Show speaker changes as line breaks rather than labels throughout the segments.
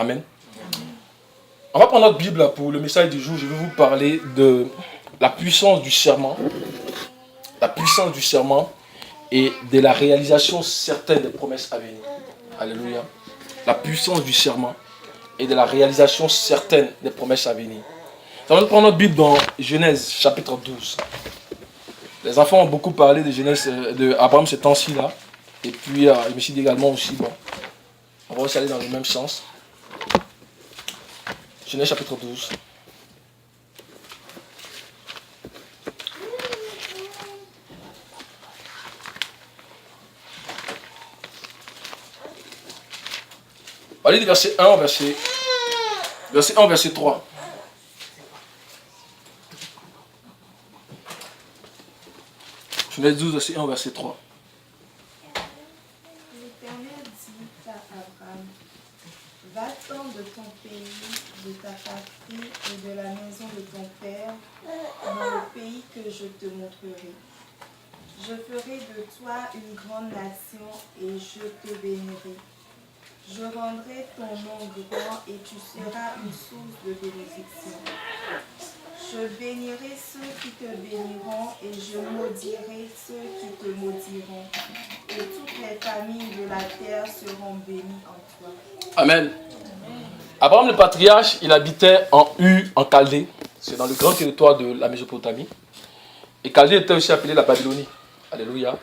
Amen. On va prendre notre Bible pour le message du jour. Je vais vous parler de la puissance du serment. La puissance du serment et de la réalisation certaine des promesses à venir. Alléluia. La puissance du serment et de la réalisation certaine des promesses à venir. Nous allons prendre notre Bible dans Genèse chapitre 12. Les enfants ont beaucoup parlé de Genèse, de Abraham ce temps-ci là. Et puis je me suis dit également aussi, bon, on va aussi aller dans le même sens. Genèse chapitre 12. On va lire du verset 1 au verset 1, verset 3. Genèse 12, verset 1, verset 3.
L'Éternel dit à Abraham, va-t'en de ton pays, de ta patrie et de la maison de ton père, dans le pays que je te montrerai. Je ferai de toi une grande nation et je te bénirai. Je rendrai ton nom grand et tu seras une source de bénédiction. Je bénirai ceux qui te béniront et je maudirai ceux qui te maudiront. Et toutes les familles de la terre seront bénies en toi.
Amen. Abraham le patriarche, il habitait en Ur, en Chaldée. C'est dans le grand territoire de la Mésopotamie. Et Chaldée était aussi appelée la Babylonie. Alléluia.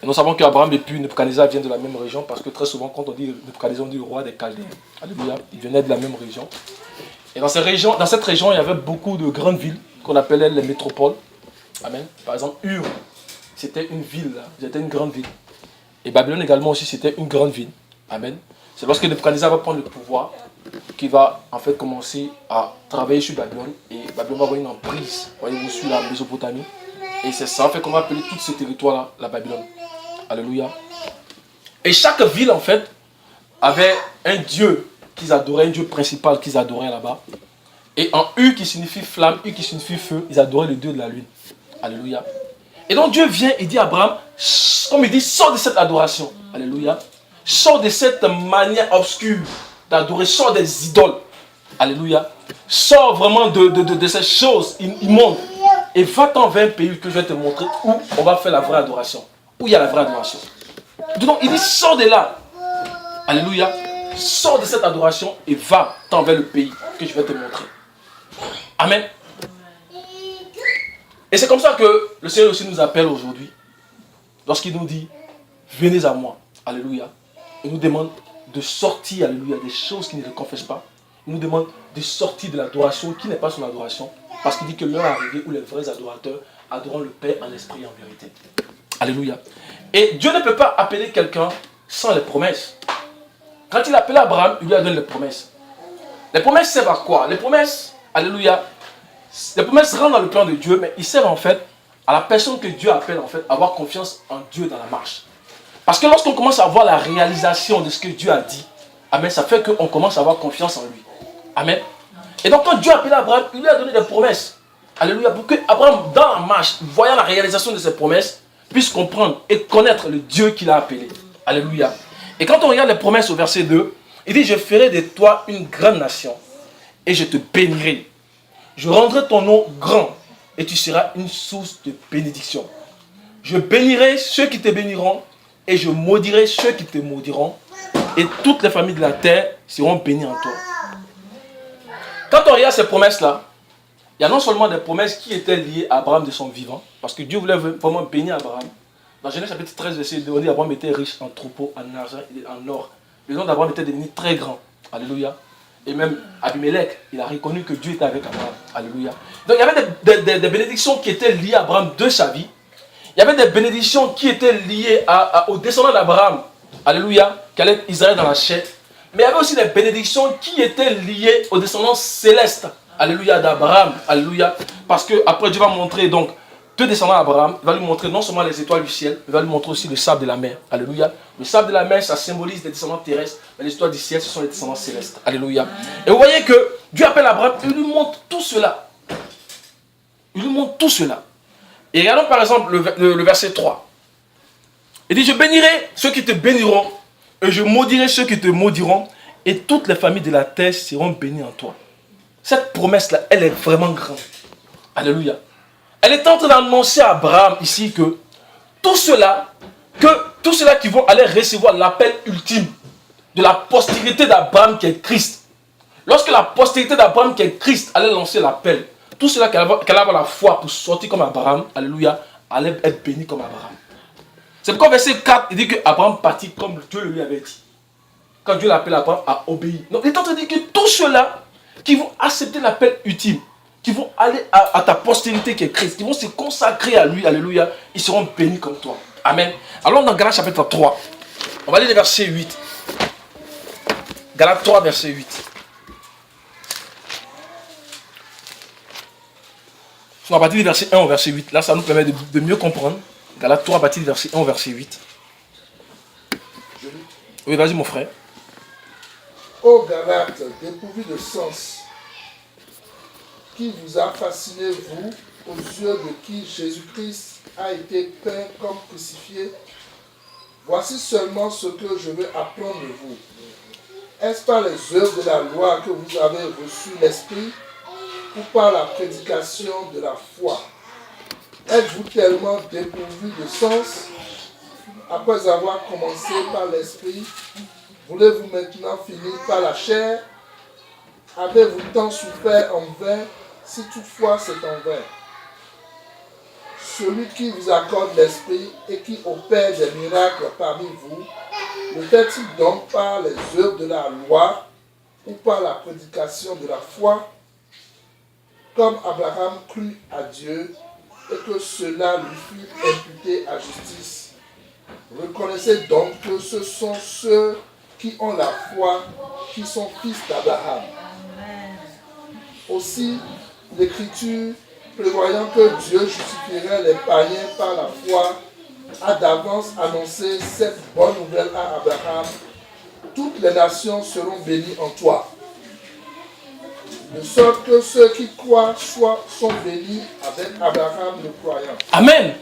Et nous savons qu'Abraham et puis Nebuchadnezzar viennent de la même région parce que très souvent, quand on dit Nebuchadnezzar, on dit le roi des Chaldéens. Alléluia. Il venait de la même région. Et dans cette région, il y avait beaucoup de grandes villes qu'on appelait les métropoles. Amen. Par exemple, Ur, c'était une ville, c'était une grande ville. Et Babylone également aussi, c'était une grande ville. Amen. C'est lorsque Nebuchadnezzar va prendre le pouvoir qu'il va en fait commencer à travailler sur Babylone. Et Babylone va avoir une emprise, voyez-vous, sur la Mésopotamie. Et c'est ça en fait qu'on va appeler tout ce territoire-là la Babylone. Alléluia. Et chaque ville en fait avait un dieu qu'ils adoraient, un dieu principal qu'ils adoraient là-bas. Et en U qui signifie flamme, U qui signifie feu, ils adoraient le dieu de la lune. Alléluia. Et donc Dieu vient et dit à Abraham, comme il dit, sors de cette adoration. Alléluia. Sors de cette manière obscure d'adorer, sors des idoles. Alléluia. Sors vraiment de ces choses immondes. Et va-t'en vers un pays que je vais te montrer où on va faire la vraie adoration. Où il y a la vraie adoration. Donc il dit, sors de là. Alléluia. Sors de cette adoration et va-t'en vers le pays que je vais te montrer. Amen. Et c'est comme ça que le Seigneur aussi nous appelle aujourd'hui. Lorsqu'il nous dit, venez à moi. Alléluia. Il nous demande de sortir, alléluia, des choses qui ne le confessent pas. Il nous demande de sortir de l'adoration qui n'est pas son adoration. Parce qu'il dit que l'heure est arrivée où les vrais adorateurs adoreront le Père en esprit et en vérité. Alléluia. Et Dieu ne peut pas appeler quelqu'un sans les promesses. Quand il appelle Abraham, il lui a donné les promesses. Les promesses servent à quoi? Les promesses, alléluia, les promesses rentrent dans le plan de Dieu, mais ils servent en fait à la personne que Dieu appelle en fait à avoir confiance en Dieu dans la marche. Parce que lorsqu'on commence à voir la réalisation de ce que Dieu a dit, amen, ça fait qu'on commence à avoir confiance en lui. Amen. Et donc quand Dieu a appelé Abraham, il lui a donné des promesses. Alléluia. Pour que Abraham, dans la marche, voyant la réalisation de ses promesses, puisse comprendre et connaître le Dieu qu'il a appelé. Alléluia. Et quand on regarde les promesses au verset 2, il dit, je ferai de toi une grande nation et je te bénirai. Je rendrai ton nom grand et tu seras une source de bénédiction. Je bénirai ceux qui te béniront et je maudirai ceux qui te maudiront et toutes les familles de la terre seront bénies en toi. Quand on regarde ces promesses-là, il y a non seulement des promesses qui étaient liées à Abraham de son vivant, parce que Dieu voulait vraiment bénir Abraham. Dans Genèse chapitre 13, verset 2, on dit Abraham était riche en troupeaux, en argent et en or. Le nom d'Abraham était devenu très grand. Alléluia. Et même Abimelech, il a reconnu que Dieu était avec Abraham. Alléluia. Donc il y avait des bénédictions qui étaient liées à Abraham de sa vie. Il y avait des bénédictions qui étaient liées aux descendants d'Abraham. Alléluia. Qui allait être Israël dans la chair. Mais il y avait aussi des bénédictions qui étaient liées aux descendants célestes. Alléluia, d'Abraham. Alléluia. Parce que après Dieu va montrer donc deux descendants d'Abraham. Il va lui montrer non seulement les étoiles du ciel, il va lui montrer aussi le sable de la mer. Alléluia. Le sable de la mer, ça symbolise les descendants terrestres. Mais les étoiles du ciel, ce sont les descendants célestes. Alléluia. Et vous voyez que Dieu appelle Abraham, il lui montre tout cela. Il lui montre tout cela. Et regardons par exemple le verset 3. Il dit, je bénirai ceux qui te béniront, et je maudirai ceux qui te maudiront, et toutes les familles de la terre seront bénies en toi. Cette promesse-là, elle est vraiment grande. Alléluia. Elle est en train d'annoncer à Abraham ici que tous ceux-là qui vont aller recevoir l'appel ultime de la postérité d'Abraham qui est Christ. Lorsque la postérité d'Abraham qui est Christ allait lancer l'appel, tous ceux-là qui allaient avoir la foi pour sortir comme Abraham, alléluia, allaient être bénis comme Abraham. C'est pourquoi verset 4, il dit que Abraham partit comme Dieu le lui avait dit. Quand Dieu l'appelle Abraham à obéir. Donc il est en train de dire que tous ceux-là qui vont accepter l'appel ultime, qui vont aller à ta postérité qui est Christ, qui vont se consacrer à lui, alléluia, ils seront bénis comme toi. Amen. Alors dans Galates chapitre 3, on va lire le verset 8. Galates 3, verset 8. On va partir du verset 1 au verset 8. Là, ça nous permet de mieux comprendre. Galates 3, à partir du verset 1 au verset 8. Oui, vas-y mon frère.
Ô Galates, dépourvu de sens, qui vous a fasciné, vous, aux yeux de qui Jésus-Christ a été peint comme crucifié? Voici seulement ce que je veux apprendre de vous. Est-ce par les œuvres de la loi que vous avez reçu l'Esprit, ou par la prédication de la foi? Êtes-vous tellement dépourvu de sens? Après avoir commencé par l'Esprit, voulez-vous maintenant finir par la chair? Avez-vous tant souffert en vain, si toutefois c'est en vain? Celui qui vous accorde l'Esprit et qui opère des miracles parmi vous, le fait-il donc par les œuvres de la loi ou par la prédication de la foi? Comme Abraham crut à Dieu et que cela lui fut imputé à justice. Reconnaissez donc que ce sont ceux qui ont la foi qui sont fils d'Abraham. Aussi, l'Écriture, prévoyant que Dieu justifierait les païens par la foi, a d'avance annoncé cette bonne nouvelle à Abraham. Toutes les nations seront bénies en toi. De sorte que ceux qui croient sont bénis avec Abraham le croyant.
Amen.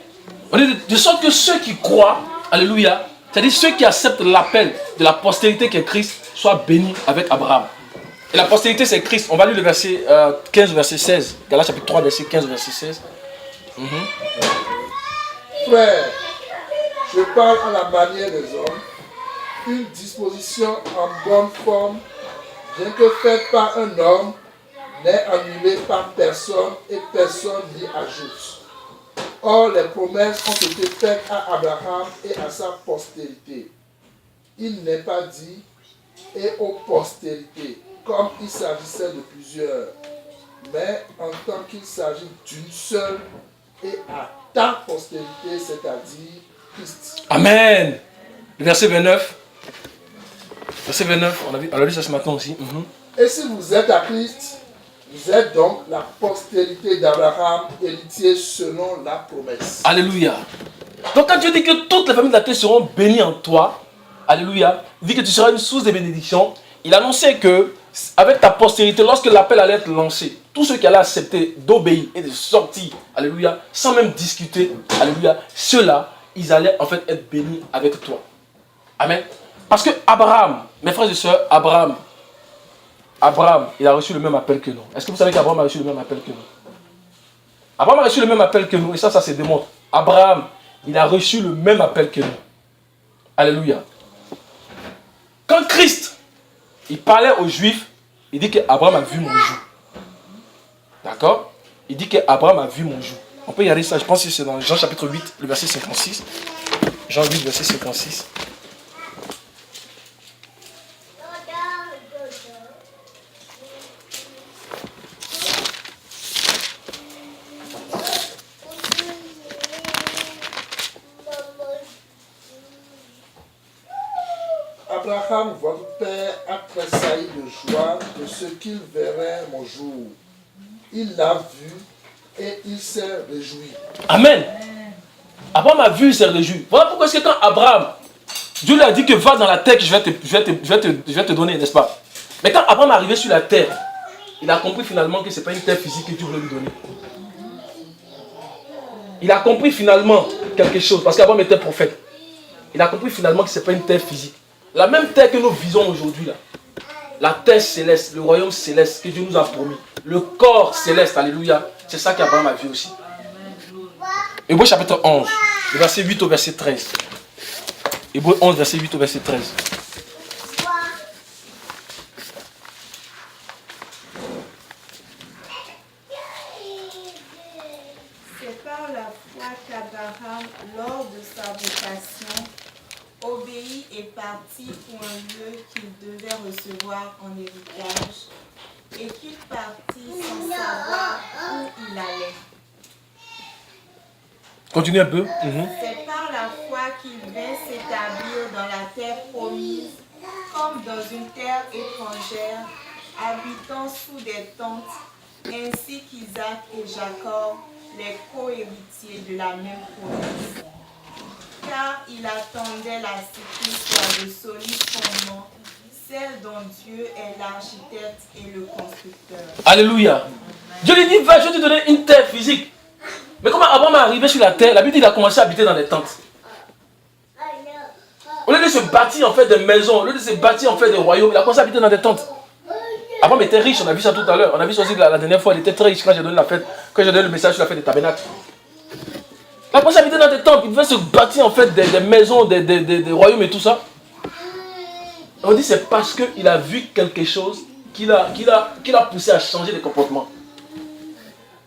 On dit de sorte que ceux qui croient, alléluia, c'est-à-dire ceux qui acceptent l'appel de la postérité qui est Christ, soient bénis avec Abraham. Et la postérité c'est Christ. On va lire le verset 15, verset 16. Galates chapitre 3, verset 15, verset 16.
Frère, je parle à la manière des hommes, une disposition en bonne forme, bien que faite par un homme, n'est annulée par personne et personne n'y ajoute. Or, les promesses ont été faites à Abraham et à sa postérité. Il n'est pas dit « et aux postérités », comme il s'agissait de plusieurs, mais en tant qu'il s'agit d'une seule et à ta postérité, c'est-à-dire Christ.
Amen. Le verset 29. Verset 29, on a lu ça ce matin aussi.
Et si vous êtes à Christ, vous êtes donc la postérité d'Abraham, héritier selon la promesse.
Alléluia. Donc quand Dieu dit que toutes les familles de la terre seront bénies en toi, alléluia, il dit que tu seras une source de bénédiction, il annonçait que avec ta postérité, lorsque l'appel allait être lancé, tous ceux qui allaient accepter d'obéir et de sortir, alléluia, sans même discuter, alléluia, ceux-là, ils allaient en fait être bénis avec toi. Amen. Parce que Abraham, mes frères et sœurs, Abraham, il a reçu le même appel que nous. Est-ce que vous savez qu'Abraham a reçu le même appel que nous? Abraham a reçu le même appel que nous, et ça se démontre. Abraham, il a reçu le même appel que nous. Alléluia. Quand Christ, il parlait aux Juifs, il dit qu'Abraham a vu mon joug. D'accord? Il dit qu'Abraham a vu mon joug. On peut y aller ça, je pense que c'est dans Jean chapitre 8, le verset 56. Jean 8, verset 56.
Abraham, votre père, a tressailli de joie de ce qu'il verrait mon jour. Il l'a vu et il s'est réjoui.
Amen. Abraham a vu, il s'est réjoui. Voilà pourquoi est-ce que quand Abraham, Dieu lui a dit que va dans la terre que je vais te donner, n'est-ce pas? Mais quand Abraham est arrivé sur la terre, il a compris finalement que ce n'est pas une terre physique que Dieu voulait lui donner. Il a compris finalement quelque chose, parce qu'Abraham était prophète. Il a compris finalement que ce n'est pas une terre physique. La même terre que nous visons aujourd'hui là. la terre céleste, le royaume céleste que Dieu nous a promis, le corps céleste, alléluia, c'est ça qu'Abraham a vu aussi. Hébreux chapitre 11, le verset 8 au verset 13. Hébreux 11, verset 8 au verset 13.
C'est par la foi qu'Abraham, lors de sa vocation, obéit et partit pour un lieu qu'il devait recevoir en héritage, et qu'il partit sans savoir où il allait.
Continue un peu.
C'est par la foi qu'il vint s'établir dans la terre promise, comme dans une terre étrangère, habitant sous des tentes, ainsi qu'Isaac et Jacob, les co-héritiers de la même promesse. Car il attendait la cité sur de solides fondements, celle dont Dieu est l'architecte et le constructeur.
Alléluia. Dieu lui dit, va, je vais te donner une terre physique. Mais comment Abraham est arrivé sur la terre, la Bible dit qu'il a commencé à habiter dans des tentes. Au lieu de se bâtir en fait des maisons, au lieu de se bâtir en fait des royaumes, il a commencé à habiter dans des tentes. Abraham était riche, on a vu ça tout à l'heure. On a vu ça aussi la dernière fois, il était très riche quand j'ai donné le message sur la fête des tabernacles. Il a commencé à habiter dans des tentes, il devait se bâtir en fait des maisons, des royaumes et tout ça. On dit c'est parce qu'il a vu quelque chose qui l'a poussé à changer de comportement.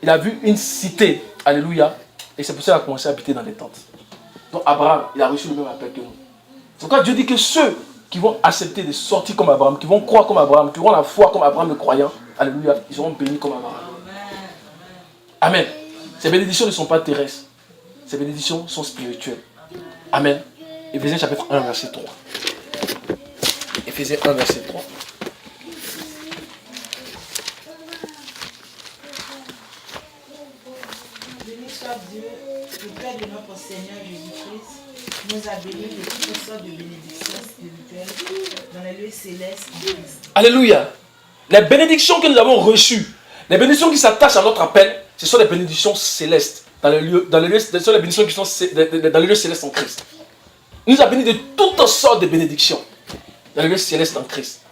Il a vu une cité, alléluia, et c'est pour ça qu'il a commencé à habiter dans des tentes. Donc Abraham, il a reçu le même appel que nous. C'est pourquoi Dieu dit que ceux qui vont accepter de sortir comme Abraham, qui vont croire comme Abraham, qui auront la foi comme Abraham le croyant, alléluia, ils seront bénis comme Abraham. Amen. Ces bénédictions ne sont pas terrestres. Ces bénédictions sont spirituelles. Amen. Éphésiens chapitre 1, verset 3. Éphésiens 1, verset 3.
Béni soit Dieu, le Père de notre Seigneur Jésus-Christ, nous a bénis de toutes sortes de bénédictions spirituelles dans les lieux célestes en Christ.
Alléluia. Les bénédictions que nous avons reçues, les bénédictions qui s'attachent à notre appel, ce sont des bénédictions célestes. Ce sont les bénédictions qui sont dans les lieux célestes en Christ. Il nous a bénis de toutes sortes de bénédictions dans les lieux célestes en Christ.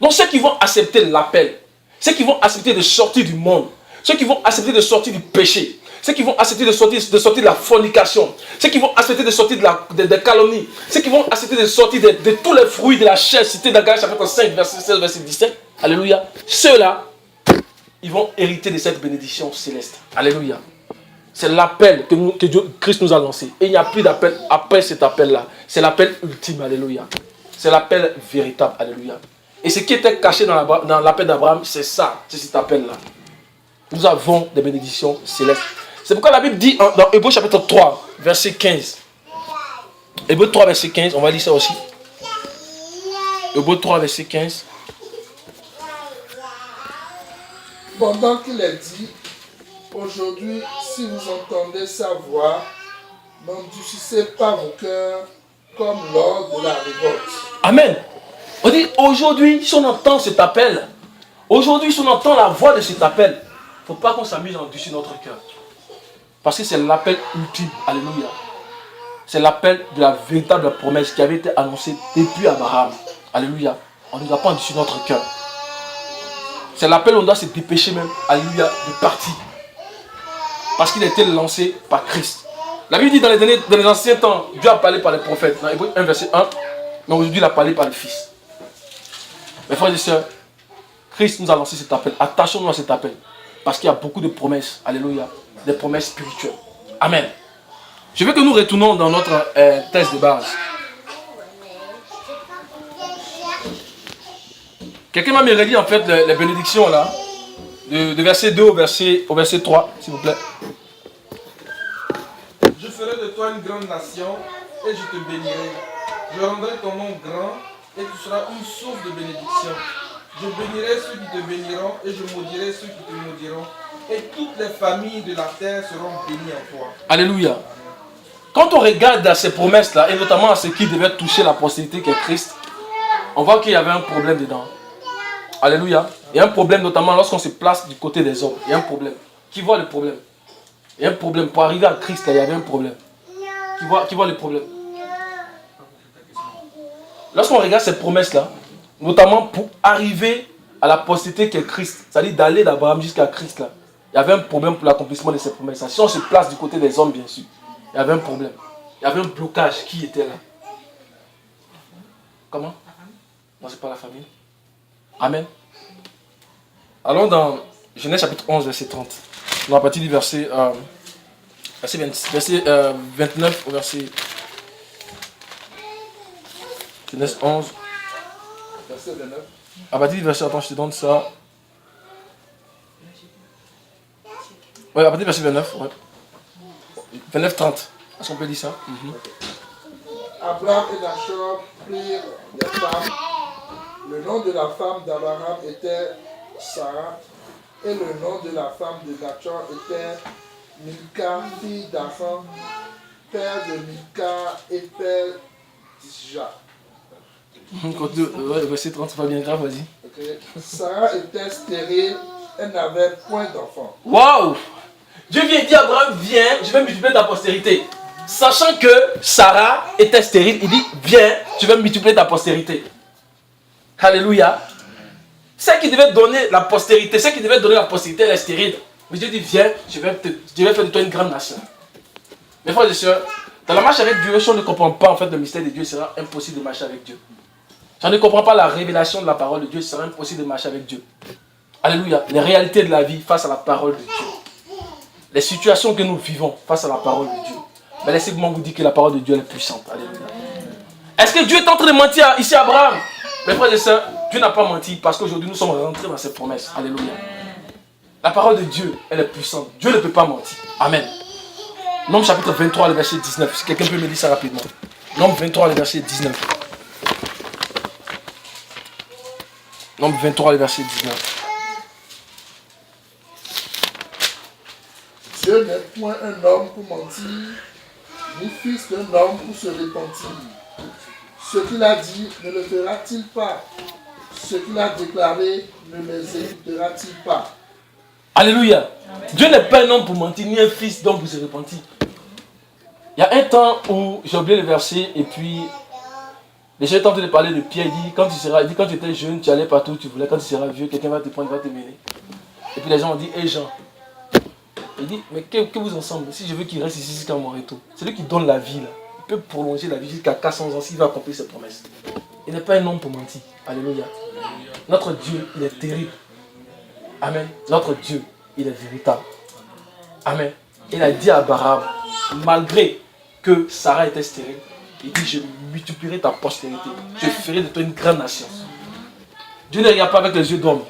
Donc ceux qui vont accepter l'appel, ceux qui vont accepter de sortir du monde, ceux qui vont accepter de sortir du péché, ceux qui vont accepter de sortir de la fornication, ceux qui vont accepter de sortir de calomnie, ceux qui vont accepter de sortir de tous les fruits de la chair cités dans Galates chapitre 5, verset 16, verset 17. Alléluia. Ceux-là, ils vont hériter de cette bénédiction céleste. Alléluia. C'est l'appel que Christ nous a lancé. Et il n'y a plus d'appel après cet appel-là. C'est l'appel ultime. Alléluia. C'est l'appel véritable. Alléluia. Et ce qui était caché dans l'appel d'Abraham, c'est ça. C'est cet appel-là. Nous avons des bénédictions célestes. C'est pourquoi la Bible dit dans Hébreux chapitre 3, verset 15. Hébreux 3, verset 15. On va lire ça aussi. Hébreux 3, verset 15.
Pendant qu'il est dit, aujourd'hui, si vous entendez sa voix, n'endurcissez pas vos cœurs comme lors de la révolte.
Amen. On dit aujourd'hui, si on entend cet appel, aujourd'hui, si on entend la voix de cet appel, il ne faut pas qu'on s'amuse à endurcir notre cœur. Parce que c'est l'appel ultime. Alléluia. C'est l'appel de la véritable promesse qui avait été annoncée depuis Abraham. Alléluia. On ne doit pas endurcir notre cœur. C'est l'appel où on doit se dépêcher même, alléluia, de partir. Parce qu'il a été lancé par Christ. La Bible dit dans les anciens temps, Dieu a parlé par les prophètes. Dans Hébreux 1, verset 1, mais aujourd'hui il a parlé par le Fils. Mes frères et sœurs, Christ nous a lancé cet appel. Attachons-nous à cet appel. Parce qu'il y a beaucoup de promesses, alléluia, des promesses spirituelles. Amen. Je veux que nous retournons dans notre texte de base. Quelqu'un m'a redit en fait les bénédictions là, de verset 2 au verset 3, s'il vous plaît.
Je ferai de toi une grande nation et je te bénirai. Je rendrai ton nom grand et tu seras une source de bénédiction. Je bénirai ceux qui te béniront et je maudirai ceux qui te maudiront. Et toutes les familles de la terre seront bénies en toi.
Alléluia. Quand on regarde à ces promesses-là, et notamment à ce qui devait toucher la postérité qui est Christ, on voit qu'il y avait un problème dedans. Alléluia. Il y a un problème notamment lorsqu'on se place du côté des hommes. Il y a un problème. Qui voit le problème? Il y a un problème. Pour arriver à Christ, là, il y avait un problème. Qui voit le problème? Lorsqu'on regarde ces promesses-là, notamment pour arriver à la postérité qui est Christ, c'est-à-dire d'aller d'Abraham jusqu'à Christ là. Il y avait un problème pour l'accomplissement de ces promesses. Si on se place du côté des hommes, bien sûr, il y avait un problème. Il y avait un blocage qui était là. Comment? Non, c'est pas la famille. Amen. Allons dans Genèse chapitre 11, verset 30. On va partir du verset 29 au verset... Genèse 11.
Verset 29.
À partir du verset... Attends, je te donne ça. Ouais, à partir du verset 29. Ouais. 29-30. Est-ce qu'on peut dire ça?
Abraham et Nachor prirent des femmes. Le nom de la femme d'Abraham était Sarah, et le nom de la femme de Nachor était Milka, fille d'Aran, père de Milka et père d'Isja.
Verset 30, c'est pas bien grave, vas-y.
Okay. Sarah était stérile, elle n'avait point d'enfant.
Waouh! Dieu vient dire à Abraham, viens, je vais multiplier ta postérité. Sachant que Sarah était stérile, il dit, viens, je vais multiplier ta postérité. Alléluia. Celle qui devait donner la postérité, elle est stérile. Mais Dieu dit, viens, je vais faire de toi une grande nation. Mes frères et sœurs, dans la marche avec Dieu, si on ne comprend pas en fait le mystère de Dieu, il sera impossible de marcher avec Dieu. Si on ne comprend pas la révélation de la parole de Dieu, il sera impossible de marcher avec Dieu. Alléluia. Les réalités de la vie face à la parole de Dieu. Les situations que nous vivons face à la parole de Dieu. Mais laissez-moi vous dire que la parole de Dieu est puissante. Alléluia. Est-ce que Dieu est en train de mentir ici à Abraham? Mes frères et sœurs, Dieu n'a pas menti parce qu'aujourd'hui nous sommes rentrés dans ses promesses. Alléluia. La parole de Dieu, elle est puissante. Dieu ne peut pas mentir. Amen. Nombre chapitre 23, le verset 19. Si quelqu'un peut me dire ça rapidement. Nombre 23, le verset 19. Nombre 23, le verset 19.
Dieu n'est point un homme pour mentir, ni fils d'un homme pour se repentir. Ce qu'il a dit, ne le fera-t-il pas? Ce qu'il a déclaré, ne l'exécutera-t-il pas?
Alléluia. Dieu n'est pas un homme pour mentir, ni un fils d'homme pour se repentir. Il y a un temps où j'ai oublié le verset et puis les gens étaient en train de parler de Pierre. Il dit, quand tu étais jeune, tu allais partout où tu voulais. Quand tu seras vieux, quelqu'un va te prendre, va te mener. Et puis les gens ont dit, hé Jean. Il dit, mais que vous ensemble, si je veux qu'il reste ici jusqu'à mon retour, c'est lui qui donne la vie là. Il peut prolonger la vie jusqu'à 400 ans s'il va accomplir ses promesses. Il n'est pas un homme pour mentir. Alléluia. Notre Dieu, il est terrible. Amen. Notre Dieu, il est véritable. Amen. Il a dit à Abraham, malgré que Sarah était stérile, il dit, je multiplierai ta postérité. Je ferai de toi une grande nation. Dieu ne regarde pas avec les yeux d'homme.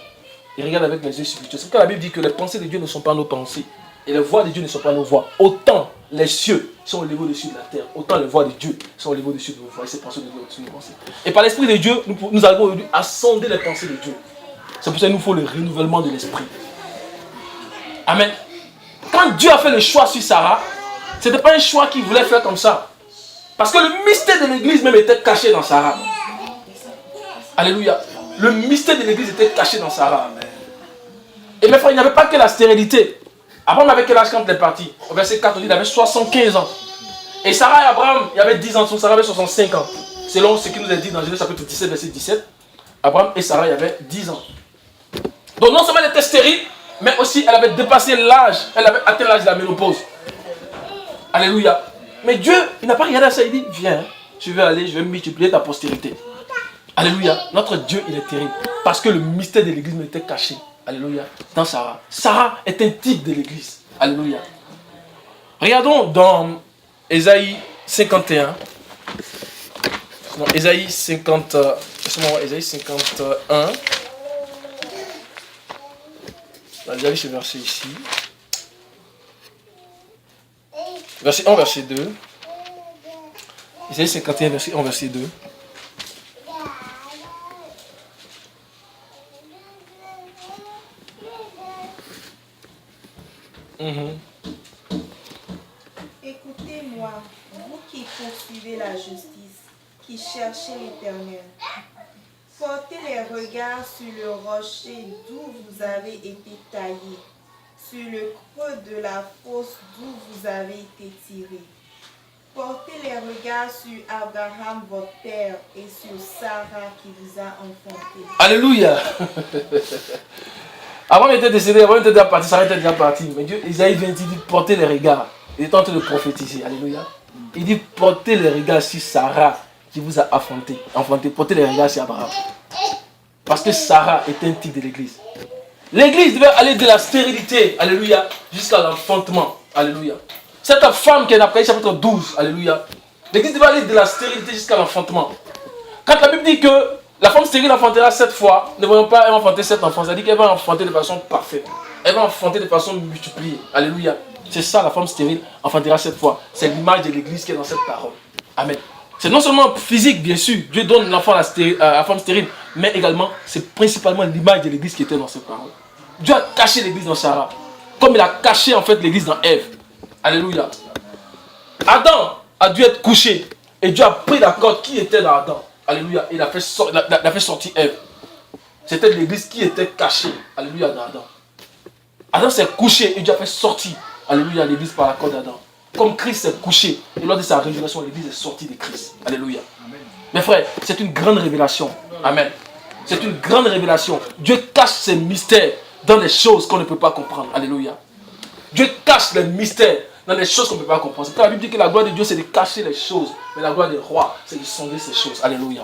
Il regarde avec les yeux spirituels. C'est pourquoi la Bible dit que les pensées de Dieu ne sont pas nos pensées. Et les voix de Dieu ne sont pas nos voix. Autant les cieux sont élevés au-dessus de la terre, autant les voix de Dieu sont élevées au-dessus de nos voix. Et ces pensées de Dieu au-dessus de nos pensées. Et par l'Esprit de Dieu, nous arrivons aujourd'hui à sonder les pensées de Dieu. C'est pour ça qu'il nous faut le renouvellement de l'esprit. Amen. Quand Dieu a fait le choix sur Sarah, ce n'était pas un choix qu'il voulait faire comme ça. Parce que le mystère de l'église même était caché dans Sarah. Alléluia. Le mystère de l'église était caché dans Sarah. Et mes frères, il n'y avait pas que la stérilité. Abraham avait quel âge quand il est parti? Au verset 4, on dit qu'il avait 75 ans. Et Sarah et Abraham, il y avait 10 ans, Sarah avait 65 ans. Selon ce qui nous est dit dans Genèse chapitre 17, verset 17. Abraham et Sarah, il y avait 10 ans. Donc non seulement elle était stérile, mais aussi elle avait dépassé l'âge, elle avait atteint l'âge de la ménopause. Alléluia. Mais Dieu, il n'a pas regardé à ça, il dit, viens, je vais multiplier ta postérité. Alléluia. Notre Dieu, il est terrible. Parce que le mystère de l'église m'était caché. Alléluia. Dans Sarah. Sarah est un type de l'église. Alléluia. Regardons dans Ésaïe 51. Non, Ésaïe 50. Ésaïe 51. J'ai vu ce verset ici. Verset 1, verset 2. Ésaïe 51, verset 1, verset 2.
Écoutez-moi, vous qui poursuivez la justice, qui cherchez l'Éternel. Portez les regards sur le rocher d'où vous avez été taillé, sur le creux de la fosse d'où vous avez été tiré. Portez les regards sur Abraham, votre père, et sur Sarah qui vous a enfanté.
Alléluia. Abraham était décédé, Abraham était déjà parti, Sarah était déjà partie. Mais Dieu, Isaïe vient, il dit portez les regards. Il est en train de prophétiser. Alléluia. Il dit portez les regards sur Sarah qui vous a enfanté. Portez les regards sur Abraham. Parce que Sarah est un type de l'église. L'église devait aller de la stérilité, alléluia, jusqu'à l'enfantement. Alléluia. Cette femme qui est en Apocalypse chapitre 12, alléluia. L'église devait aller de la stérilité jusqu'à l'enfantement. Quand la Bible dit que la femme stérile enfantera 7 fois, ne voyons pas elle enfanter 7 enfants, ça dit qu'elle va enfanter de façon parfaite. Elle va enfanter de façon multipliée. Alléluia. C'est ça la femme stérile enfantera 7 fois. C'est l'image de l'église qui est dans cette parole. Amen. C'est non seulement physique, bien sûr, Dieu donne l'enfant à la femme stérile, mais également, c'est principalement l'image de l'église qui était dans cette parole. Dieu a caché l'église dans Sarah, comme il a caché en fait l'église dans Ève. Alléluia. Adam a dû être couché, et Dieu a pris la corde qui était dans Adam. Alléluia. Et il a fait sortir Ève. C'était l'église qui était cachée. Alléluia, dans Adam. Adam s'est couché, et Dieu a fait sortir, alléluia, l'église par la corde d'Adam. Comme Christ s'est couché, et lors de sa révélation, l'église est sortie de Christ. Alléluia. Amen. Mes frères, c'est une grande révélation. Amen. C'est une grande révélation. Dieu cache ses mystères dans des choses qu'on ne peut pas comprendre. Alléluia. Dieu cache les mystères dans des choses qu'on ne peut pas comprendre. C'est pour la Bible dit que la gloire de Dieu, c'est de cacher les choses. Mais la gloire des rois, c'est de sonder ces choses. Alléluia.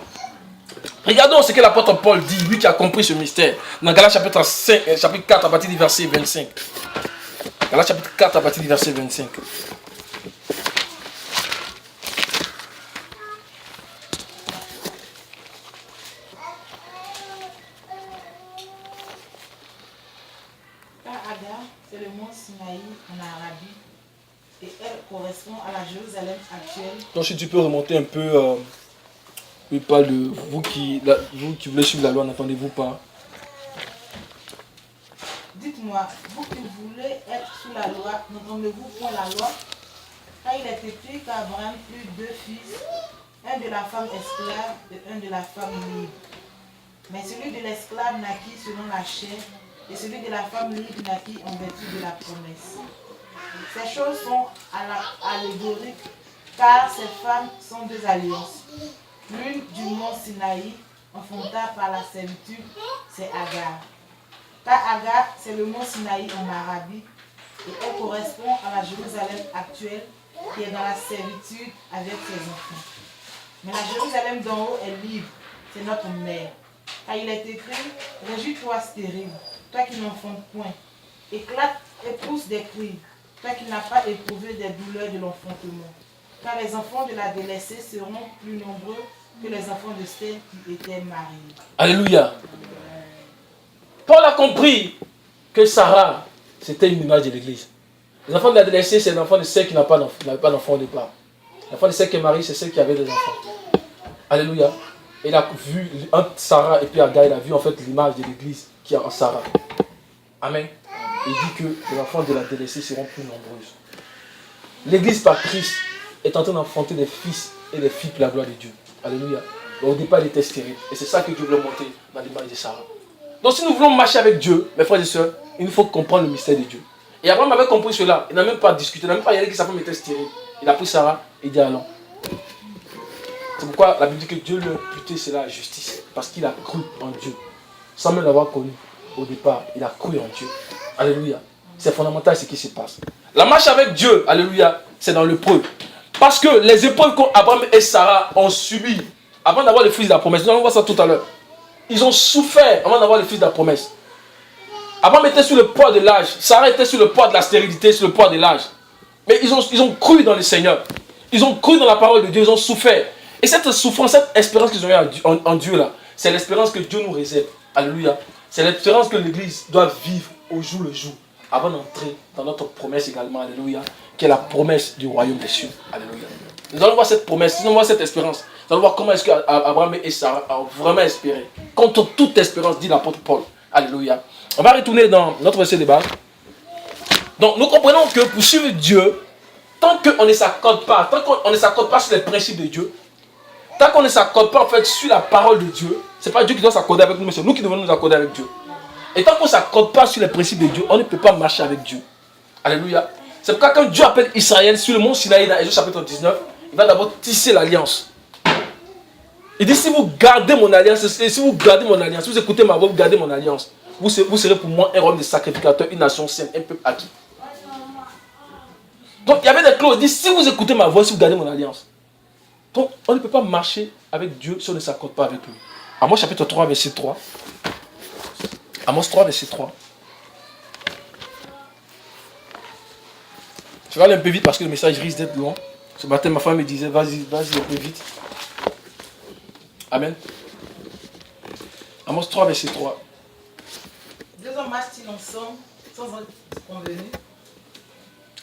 Regardons ce que l'apôtre Paul dit, lui qui a compris ce mystère. Dans Galates chapitre 4, à partir du verset 25. Galates chapitre 4, à partir du verset 25.
Agar, c'est le mont Sinaï en Arabie et elle correspond à la Jérusalem actuelle.
Donc si tu peux remonter un peu, oui, pas de vous qui voulez suivre la loi, n'entendez-vous pas?
Dites-moi, vous qui voulez être sous la loi, n'entendez-vous point la loi? Car il est écrit qu'Abraham eut 2 fils, un de la femme esclave et un de la femme libre. Mais celui de l'esclave naquit selon la chair, et celui de la femme libre naquit en vertu de la promesse. Ces choses sont allégoriques, car ces femmes sont 2 alliances. L'une du mont Sinaï, enfanta par la servitude, c'est Agar. Car Agar, c'est le mont Sinaï en Arabie, et elle correspond à la Jérusalem actuelle, qui est dans la servitude avec ses enfants. Mais la Jérusalem d'en haut est libre, c'est notre mère. Car il est écrit, réjouis-toi stérile, toi qui n'enfantes point. Éclate et pousse des cris, toi qui n'as pas éprouvé des douleurs de l'enfantement. Car les enfants de la délaissée seront plus nombreux que les enfants de celles qui étaient mariées.
Alléluia. Paul a compris que Sarah, c'était une image de l'église. Les enfants de la délaissée, c'est l'enfant de celle qui n'avait pas d'enfant au départ. L'enfant de celle qui est mariée, c'est celle qui avait des enfants. Alléluia. Il a vu entre Sarah et puis Agar, il a vu en fait l'image de l'église qui est en Sarah. Amen. Il dit que les enfants de la délaissée seront plus nombreuses. L'église par Christ est en train d'enfanter des fils et des filles pour la gloire de Dieu. Alléluia. Au départ, il était stérile. Et c'est ça que Dieu voulait montrer dans l'image de Sarah. Donc si nous voulons marcher avec Dieu, mes frères et sœurs, il nous faut comprendre le mystère de Dieu. Et Abraham avait compris cela. Il n'a même pas discuté. Il n'a même pas dit que sa femme était stérile. Il a pris Sarah et dit allons. C'est pourquoi la Bible dit que Dieu lui a imputé cela à justice. Parce qu'il a cru en Dieu. Sans même l'avoir connu au départ, il a cru en Dieu. Alléluia. C'est fondamental ce qui se passe. La marche avec Dieu, alléluia, c'est dans l'épreuve. Parce que les épreuves qu'Abraham et Sarah ont subies avant d'avoir le fils de la promesse, nous allons voir ça tout à l'heure. Ils ont souffert avant d'avoir le fils de la promesse. Abraham était sur le poids de l'âge. Sarah était sur le poids de la stérilité, sur le poids de l'âge. Mais ils ont cru dans le Seigneur. Ils ont cru dans la parole de Dieu, ils ont souffert. Et cette souffrance, cette espérance qu'ils ont eue en Dieu là, c'est l'espérance que Dieu nous réserve. Alléluia. C'est l'espérance que l'Église doit vivre au jour le jour, avant d'entrer dans notre promesse également. Alléluia. Qui est la promesse du royaume des cieux. Alléluia. Nous allons voir cette promesse, nous allons voir cette espérance. Nous allons voir comment est-ce qu'Abraham et Sarah ont vraiment espéré. Contre toute espérance, dit l'apôtre Paul. Alléluia. On va retourner dans notre verset de base. Donc nous comprenons que pour suivre Dieu, tant qu'on ne s'accorde pas, sur les principes de Dieu, tant qu'on ne s'accorde pas en fait sur la parole de Dieu, c'est pas Dieu qui doit s'accorder avec nous, mais c'est nous qui devons nous accorder avec Dieu. Et tant qu'on ne s'accorde pas sur les principes de Dieu, on ne peut pas marcher avec Dieu. Alléluia. C'est pourquoi quand Dieu appelle Israël sur le mont Sinaï dans Exode chapitre 19, il va d'abord tisser l'alliance. Il dit, si vous gardez mon alliance, si vous écoutez ma voix, vous gardez mon alliance, vous serez pour moi un royaume de sacrificateurs, une nation sainte, un peuple acquis. Donc il y avait des clauses, il dit, si vous écoutez ma voix, si vous gardez mon alliance. Donc on ne peut pas marcher avec Dieu si on ne s'accorde pas avec lui. Amos chapitre 3, verset 3. Amos 3, verset 3. Je vais aller un peu vite parce que le message risque d'être long. Ce matin, ma femme me disait, vas-y un peu vite. Amen. Amos 3, verset 3.
Deux hommes marchent-ils ensemble sans être convenus?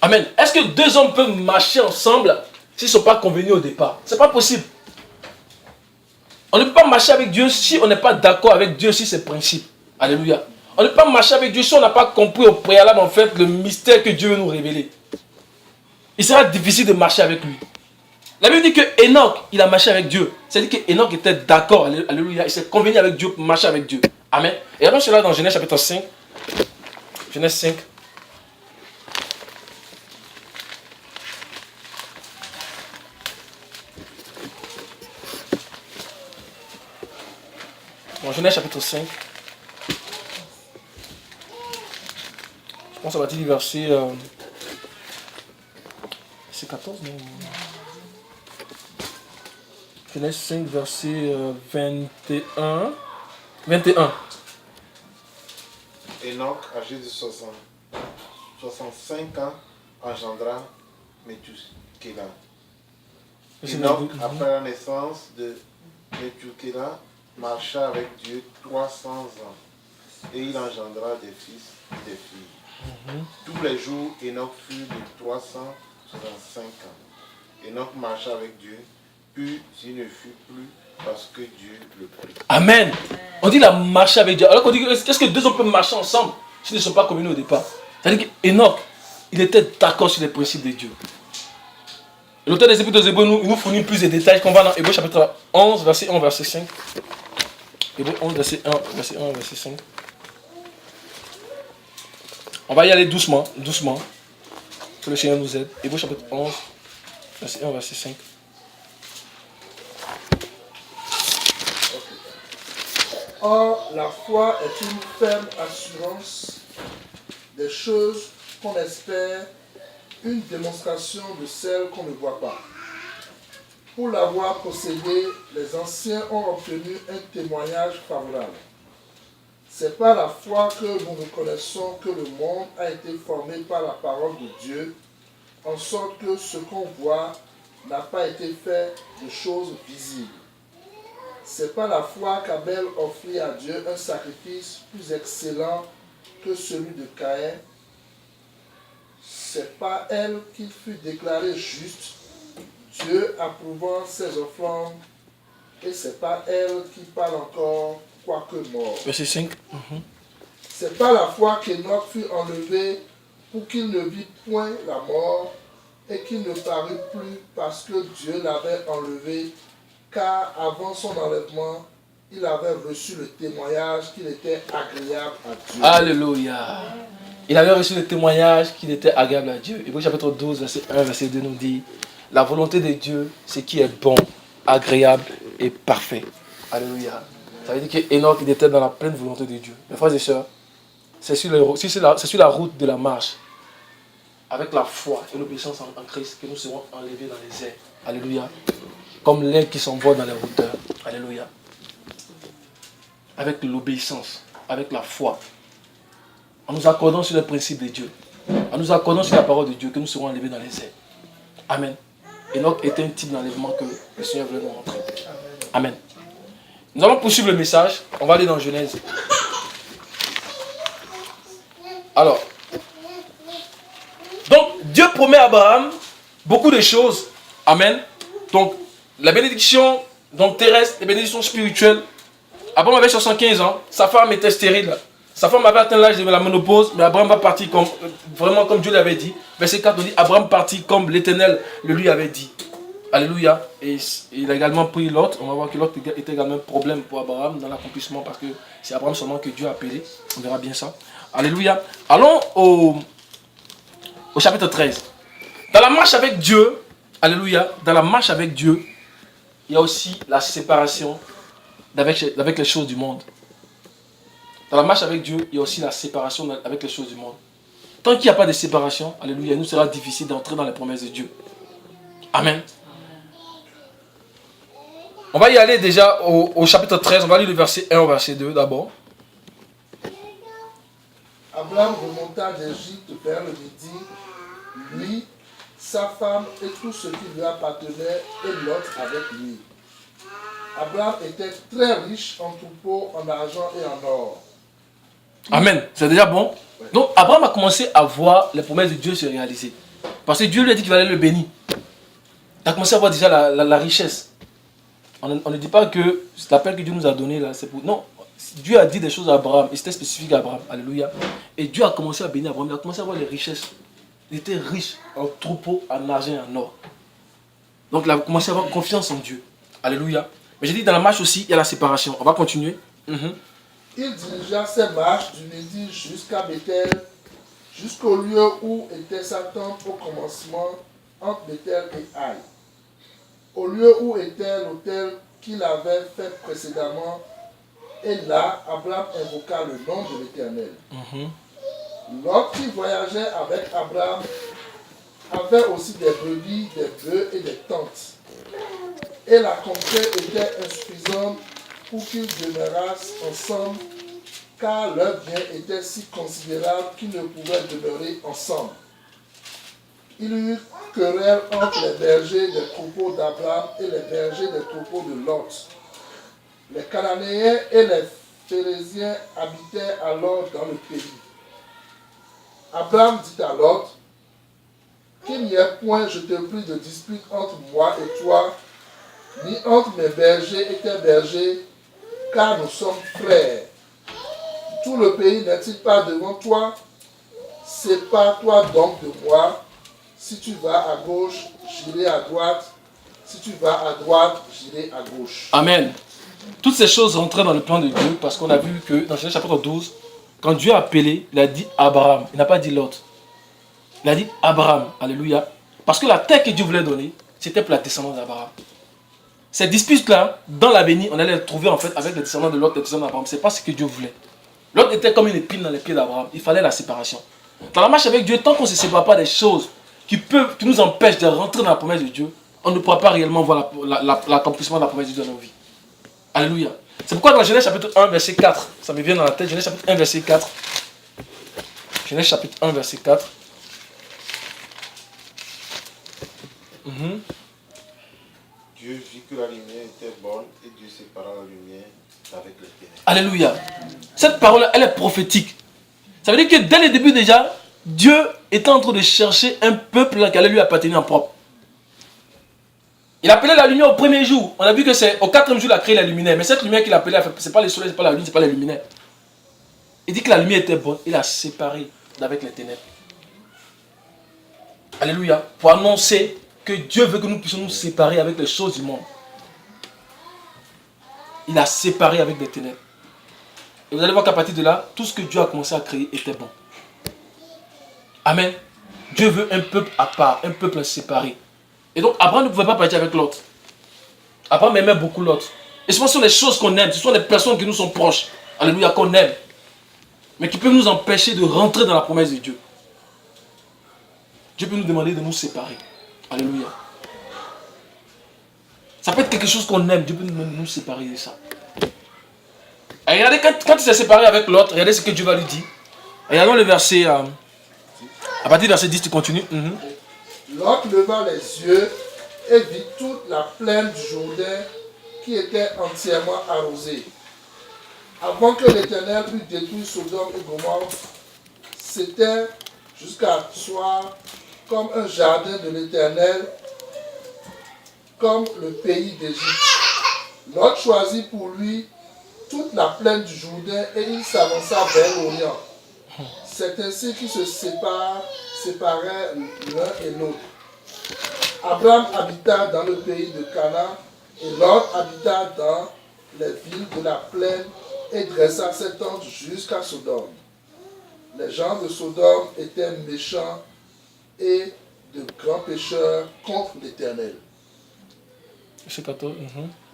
Amen. Est-ce que deux hommes peuvent marcher ensemble s'ils ne sont pas convenus au départ? Ce n'est pas possible. On ne peut pas marcher avec Dieu si on n'est pas d'accord avec Dieu sur ses principes. Alléluia. On ne peut pas marcher avec Dieu si on n'a pas compris au préalable en fait le mystère que Dieu veut nous révéler. Il sera difficile de marcher avec lui. La Bible dit que Enoch, il a marché avec Dieu. C'est-à-dire que Enoch était d'accord. Alléluia. Il s'est convenu avec Dieu pour marcher avec Dieu. Amen. Et alors cela dans Genèse chapitre 5. Genèse 5. Dans Genèse chapitre 5. Je pense que ça va dire verset... c'est 14, non? Genèse 5, verset 21. 21.
Enoch, âgé de 65 ans, engendra Methuselah. Enoch, après la naissance de Methuselah, marcha avec Dieu 300 ans, et il engendra des fils et des filles. Tous les jours, Enoch fut de 365 ans. Enoch marcha avec Dieu, puis il ne fut plus parce que Dieu le prit.
Amen. On dit la marcher avec Dieu. Alors qu'on dit, qu'est-ce que deux hommes peuvent marcher ensemble s'ils ne sont pas communés au départ? C'est-à-dire qu'Enoch, il était d'accord sur les principes de Dieu. L'auteur des Épîtres aux Hébreux nous fournit plus de détails qu'on va dans Hébreux chapitre 11, verset 1, verset 5. Hébreux 11, verset 1, verset 5. On va y aller doucement, doucement. Que le Seigneur nous aide. Hébreux chapitre 11, verset 1, verset 5.
Or, la foi est une ferme assurance des choses qu'on espère, une démonstration de celles qu'on ne voit pas. Pour l'avoir possédée, les anciens ont obtenu un témoignage favorable. C'est par la foi que nous reconnaissons que le monde a été formé par la parole de Dieu, en sorte que ce qu'on voit n'a pas été fait de choses visibles. C'est par la foi qu'Abel offrit à Dieu un sacrifice plus excellent que celui de Caïn. C'est par elle qu'il fut déclaré juste, Dieu approuvant ses offrandes, et c'est par elle qu'il parle encore, quoique mort.
Verset 5.
C'est par la foi qu'Enoch fut enlevé pour qu'il ne vit point la mort et qu'il ne parut plus parce que Dieu l'avait enlevé, car avant son enlèvement, il avait reçu le témoignage qu'il était agréable à Dieu.
Alléluia. Il avait reçu le témoignage qu'il était agréable à Dieu. Hébreux chapitre 12, verset 1, verset 2 nous dit, la volonté de Dieu, c'est qui est bon, agréable et parfait. Alléluia. Ça veut dire qu'Enoch, il était dans la pleine volonté de Dieu. Mes frères et sœurs, c'est sur la route de la marche, avec la foi et l'obéissance en Christ, que nous serons enlevés dans les airs. Alléluia. Comme l'air qui s'envole dans les hauteurs. Alléluia. Avec l'obéissance, avec la foi, en nous accordant sur les principes de Dieu, en nous accordant sur la parole de Dieu, que nous serons enlevés dans les airs. Amen. Enoch était un type d'enlèvement que le Seigneur voulait nous montrer. Amen. Nous allons poursuivre le message. On va aller dans Genèse. Alors, donc Dieu promet à Abraham beaucoup de choses. Amen. Donc, la bénédiction donc, terrestre, les bénédictions spirituelles. Abraham avait 75 ans. Sa femme était stérile. Sa femme avait atteint l'âge de la ménopause, mais Abraham va partir vraiment comme Dieu l'avait dit. Verset 4 nous dit, Abraham partit comme l'Éternel le lui avait dit. Alléluia. Et il a également pris Lot. On va voir que Lot était également un problème pour Abraham dans l'accomplissement parce que c'est Abraham seulement que Dieu a appelé. On verra bien ça. Alléluia. Allons au chapitre 13. Dans la marche avec Dieu, alléluia, dans la marche avec Dieu, il y a aussi la séparation avec les choses du monde. Dans la marche avec Dieu, il y a aussi la séparation avec les choses du monde. Tant qu'il n'y a pas de séparation, alléluia, il nous sera difficile d'entrer dans les promesses de Dieu. Amen. On va y aller déjà au chapitre 13, on va lire le verset 1 au verset 2 d'abord.
Abraham remonta d'Égypte vers le midi, lui, sa femme et tout ce qui lui appartenait, et Lot avec lui. Abraham était très riche en troupeaux, en argent et en or.
Amen. C'est déjà bon. Donc Abraham a commencé à voir les promesses de Dieu se réaliser. Parce que Dieu lui a dit qu'il allait le bénir. Il a commencé à voir déjà la richesse. On ne dit pas que l'appel que Dieu nous a donné là, c'est pour... Non, Dieu a dit des choses à Abraham, et c'était spécifique à Abraham. Alléluia. Et Dieu a commencé à bénir Abraham, il a commencé à voir les richesses. Il était riche en troupeaux, en argent et en or. Donc il a commencé à avoir confiance en Dieu. Alléluia. Mais j'ai dit dans la marche aussi, il y a la séparation. On va continuer.
Il dirigea ses marches du midi jusqu'à Bethel, jusqu'au lieu où était sa tente au commencement, entre Bethel et Haï. Au lieu où était l'autel qu'il avait fait précédemment, et là, Abraham invoqua le nom de l'Éternel. Lot qui voyageait avec Abraham avait aussi des brebis, des bœufs et des tentes. Et la contrée était insuffisante pour qu'ils demeurassent ensemble, car leurs biens étaient si considérables qu'ils ne pouvaient demeurer ensemble. Il y eut querelle entre les bergers des troupeaux d'Abraham et les bergers des troupeaux de Lot. Les Cananéens et les Phérésiens habitaient alors dans le pays. Abraham dit à Lot, qu'il n'y ait point, je te prie, de dispute entre moi et toi, ni entre mes bergers et tes bergers, car nous sommes frères. Tout le pays n'est-il pas devant toi? Sépare-toi donc de moi. Si tu vas à gauche, j'irai à droite. Si tu vas à droite, j'irai à gauche.
Amen. Toutes ces choses rentraient dans le plan de Dieu parce qu'on a vu que dans Genèse chapitre 12, quand Dieu a appelé, il a dit Abraham. Il n'a pas dit Lot. Il a dit Abraham. Alléluia. Parce que la terre que Dieu voulait donner, c'était pour la descendance d'Abraham. Ces disputes-là, dans l'avenir, on allait les trouver en fait avec les descendants de Lot et les descendants d'Abraham. Ce n'est pas ce que Dieu voulait. Lot était comme une épine dans les pieds d'Abraham. Il fallait la séparation. Dans la marche avec Dieu, tant qu'on ne se sépare pas des choses qui nous empêchent de rentrer dans la promesse de Dieu, on ne pourra pas réellement voir l'accomplissement de la promesse de Dieu dans nos vies. Alléluia. C'est pourquoi dans Genèse chapitre 1, verset 4, ça me vient dans la tête, Genèse chapitre 1, verset 4. Genèse chapitre 1, verset 4.
Dieu vit que la lumière était bonne et Dieu sépara la lumière avec les ténèbres.
Alléluia. Cette parole, elle est prophétique. Ça veut dire que dès le début déjà, Dieu était en train de chercher un peuple qui allait lui appartenir en propre. Il appelait la lumière au premier jour. On a vu que c'est au quatrième jour qu'il a créé la lumière. Mais cette lumière qu'il appelait, ce n'est pas le soleil, ce n'est pas la lune, ce n'est pas la lumière. Il dit que la lumière était bonne. Il a séparé d'avec les ténèbres. Alléluia. Pour annoncer que Dieu veut que nous puissions nous séparer avec les choses du monde. Il a séparé avec des ténèbres. Et vous allez voir qu'à partir de là, tout ce que Dieu a commencé à créer était bon. Amen. Dieu veut un peuple à part, un peuple séparé. Et donc Abraham ne pouvait pas partir avec l'autre. Abraham aimait beaucoup l'autre. Et ce sont les choses qu'on aime, ce sont les personnes qui nous sont proches. Alléluia, qu'on aime. Mais qui peuvent nous empêcher de rentrer dans la promesse de Dieu. Dieu peut nous demander de nous séparer. Alléluia. Ça peut être quelque chose qu'on aime, Dieu peut nous séparer de ça. Et regardez, quand il s'est séparé avec l'autre, regardez ce que Dieu va lui dire. Regardons le verset, à partir du verset 10, tu continues.
Lot leva les yeux et vit toute la plaine du Jourdain qui était entièrement arrosée. Avant que l'Éternel eût détruit Sodome et Gomorrhe, c'était jusqu'à soir comme un jardin de l'Éternel, comme le pays d'Égypte. Lot choisit pour lui toute la plaine du Jourdain et il s'avança vers l'Orient. C'est ainsi qu'ils se séparaient l'un et l'autre. Abraham habita dans le pays de Canaan et Lot habita dans les villes de la plaine et dressa ses tentes jusqu'à Sodome. Les gens de Sodome étaient méchants et de grands pécheurs contre l'Éternel.
Verset 14.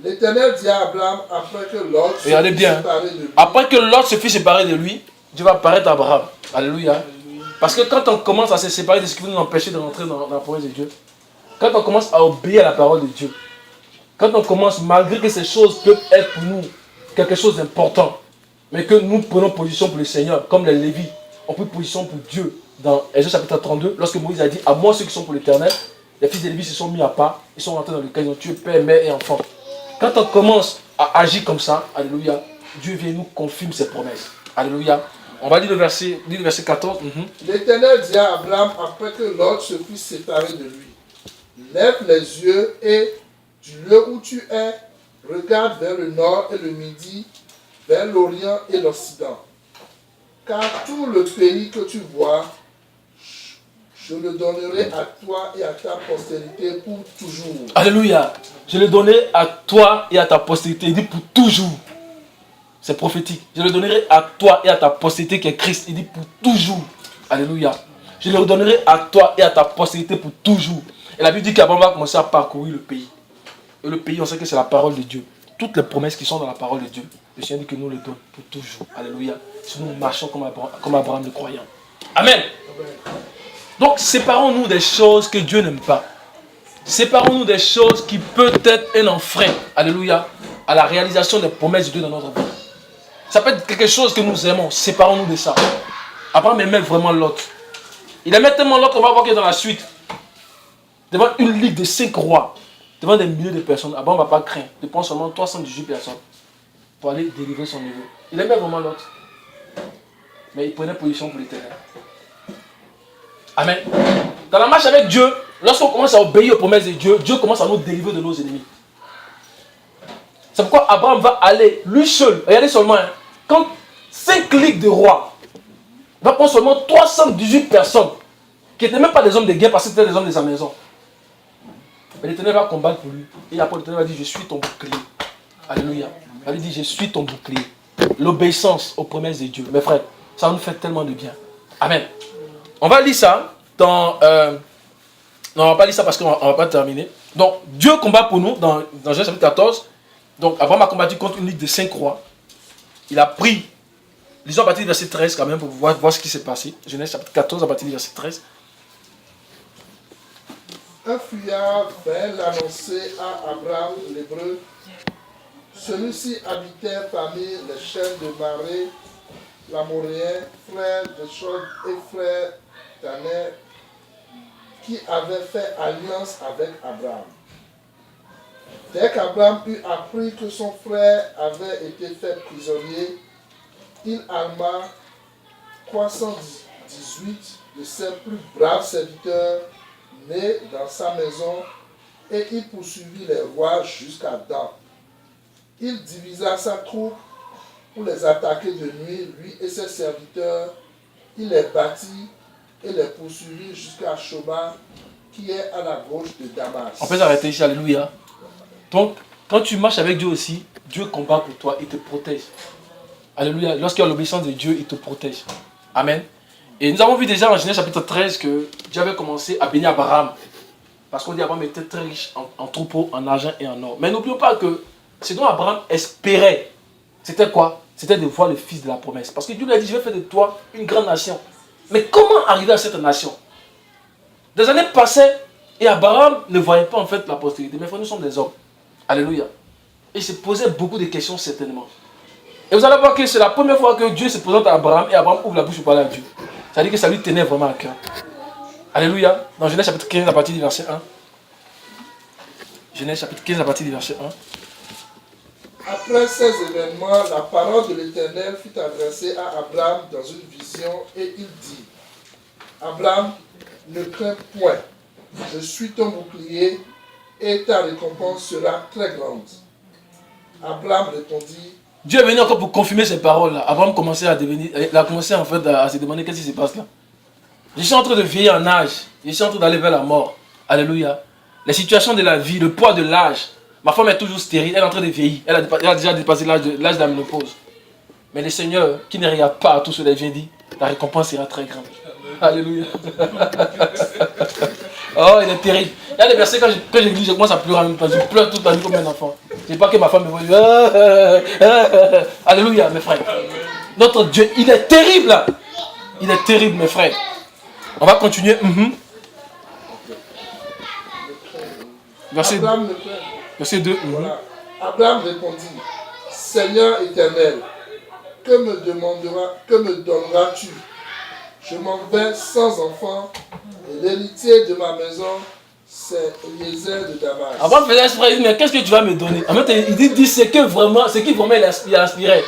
L'Éternel dit à Abraham après que Lot se
Regardez
fut
bien.
séparé de lui.
Après que Lot se fut séparé de lui, Dieu va apparaître à Abraham. Alléluia. Parce que quand on commence à se séparer de ce qui veut nous empêcher de rentrer dans la promesse de Dieu, quand on commence à obéir à la parole de Dieu, quand on commence, malgré que ces choses peuvent être pour nous quelque chose d'important, mais que nous prenons position pour le Seigneur, comme les Lévites ont pris position pour Dieu dans Exode chapitre 32, lorsque Moïse a dit à moi ceux qui sont pour l'Éternel, les fils de Lévi se sont mis à part, ils sont rentrés dans le cas, ils ont tué père, mère et enfant. Quand on commence à agir comme ça, alléluia, Dieu vient nous confirme ses promesses. Alléluia. On va lire le verset 14.
L'Éternel dit à Abraham après que Lot se fut séparé de lui. Lève les yeux et du lieu où tu es, regarde vers le nord et le midi, vers l'orient et l'occident. Car tout le pays que tu vois, je le donnerai à toi et à ta postérité pour toujours.
Alléluia. Je le donnerai à toi et à ta postérité. Il dit pour toujours. C'est prophétique. Je le donnerai à toi et à ta postérité qui est Christ. Il dit pour toujours. Alléluia. Je le redonnerai à toi et à ta postérité pour toujours. Et la Bible dit qu'Abraham va commencer à parcourir le pays. Et le pays, on sait que c'est la parole de Dieu. Toutes les promesses qui sont dans la parole de Dieu, le Seigneur dit que nous les donne pour toujours. Alléluia. Si nous marchons comme Abraham le croyant. Amen. Donc, séparons-nous des choses que Dieu n'aime pas. Séparons-nous des choses qui peuvent être un enfreint. Alléluia. À la réalisation des promesses de Dieu dans notre vie. Ça peut être quelque chose que nous aimons. Séparons-nous de ça. Abraham aimait vraiment l'autre. Il aimait tellement l'autre, on va voir que dans la suite, devant une ligue de 5 rois, devant des milliers de personnes, Abraham ne va pas craindre de prendre seulement 318 personnes pour aller délivrer son neveu. Il aimait vraiment l'autre. Mais il prenait position pour l'Éternel. Amen. Dans la marche avec Dieu, lorsqu'on commence à obéir aux promesses de Dieu, Dieu commence à nous délivrer de nos ennemis. C'est pourquoi Abraham va aller, lui seul, regardez seulement, hein, quand 5 ligues de rois, il va prendre seulement 318 personnes, qui n'étaient même pas des hommes de guerre parce que c'était des hommes de sa maison. Mais l'Éternel va combattre pour lui. Et après l'Éternel va dire, je suis ton bouclier. Alléluia. Il va lui dire, je suis ton bouclier. L'obéissance aux promesses de Dieu. Mes frères, ça nous fait tellement de bien. Amen. On va lire ça dans... non, on ne va pas lire ça parce qu'on ne va pas terminer. Donc, Dieu combat pour nous dans Genèse chapitre 14. Donc, Abraham a combattu contre une ligue de 5 rois. Il a pris... Lisons à partir du verset 13 quand même pour voir ce qui s'est passé. Genèse chapitre 14 à partir du verset 13.
Un fuyard vint l'annoncer à Abraham l'Hébreu. Celui-ci habitait parmi les chaînes de Maré, l'Amoréen, frère de Chod et frère d'Aner, qui avait fait alliance avec Abraham. Dès qu'Abraham eut appris que son frère avait été fait prisonnier, il arma 318 de ses plus braves serviteurs nés dans sa maison et il poursuivit les rois jusqu'à Dan. Il divisa sa troupe pour les attaquer de nuit, lui et ses serviteurs. Il les battit et les poursuivit jusqu'à Shoba, qui est à la gauche de Damas.
On peut s'arrêter ici, alléluia. Donc, quand tu marches avec Dieu aussi, Dieu combat pour toi, il te protège. Alléluia. Lorsqu'il y a l'obéissance de Dieu, il te protège. Amen. Et nous avons vu déjà en Genèse chapitre 13 que Dieu avait commencé à bénir Abraham. Parce qu'on dit Abraham était très riche en troupeaux, en argent et en or. Mais n'oublions pas que ce dont Abraham espérait, c'était quoi? C'était de voir le fils de la promesse. Parce que Dieu lui a dit, je vais faire de toi une grande nation. Mais comment arriver à cette nation? Des années passaient et Abraham ne voyait pas en fait la postérité. Mais nous sommes des hommes. Alléluia. Et il se posait beaucoup de questions certainement. Et vous allez voir que c'est la première fois que Dieu se présente à Abraham et Abraham ouvre la bouche pour parler à Dieu. Ça veut dire que ça lui tenait vraiment à cœur. Alléluia. Dans Genèse chapitre 15 à partir du verset 1. Genèse chapitre 15 à partir du verset 1.
Après ces événements, la parole de l'Éternel fut adressée à Abraham dans une vision et il dit, Abraham, ne crains point, je suis ton bouclier et ta récompense sera très grande. Abraham répondit,
Dieu est venu encore pour confirmer ces paroles-là. Abraham il a commencé en fait à se demander qu'est-ce qui se passe là. Je suis en train de vieillir en âge, je suis en train d'aller vers la mort. Alléluia. Les situations de la vie, le poids de l'âge. Ma femme est toujours stérile, elle est en train de vieillir. Elle a déjà dépassé l'âge de la ménopause. Mais le Seigneur, qui ne regarde pas à tout cela, vient dire, la récompense sera très grande. Alléluia. Oh, il est terrible. Il y a des versets, quand je lis, je commence à pleurer en même temps. Je pleure toute la nuit comme un enfant. Je ne pas que ma femme me voit. Alléluia, mes frères. Notre Dieu, il est terrible là. Il est terrible, mes frères. On va continuer. Verset 2.
Voilà. Abraham répondit, Seigneur éternel, que me donneras-tu? Je m'en vais sans enfant, et l'héritier de ma maison, c'est Eliezer de Damas.
Avant de faire exprès, il dit, mais qu'est-ce que tu vas me donner? En fait, il dit ce qui vraiment il a inspiré.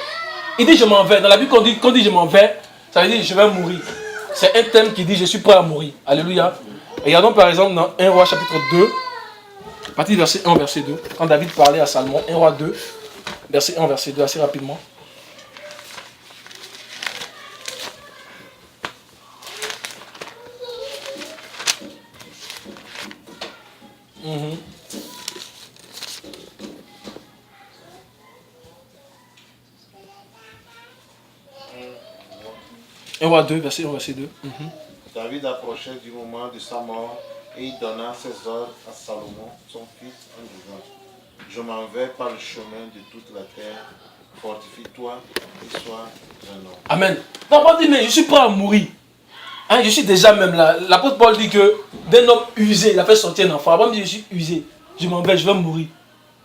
Il dit, je m'en vais. Dans la Bible, quand on dit je m'en vais, ça veut dire je vais mourir. C'est un thème qui dit, je suis prêt à mourir. Alléluia. Regardons par exemple dans 1 Roi chapitre 2, à partir du verset 1, verset 2, quand David parlait à Salomon, 1 Roi 2, verset 1, verset 2, assez rapidement. Mhm. 1 Roi 2, verset 1, verset 2.
David approchait du moment de sa mort et il donna ses ordres à Salomon, son fils, en disant, je m'en vais par le chemin de toute la terre, fortifie-toi et sois un homme.
Amen. Non, on dit, mais je suis prêt à mourir. Hein, je suis déjà même là. L'apôtre Paul dit que d'un homme usé, il a fait sortir un enfant. Avant de dire, je suis usé, je m'en vais, je vais mourir.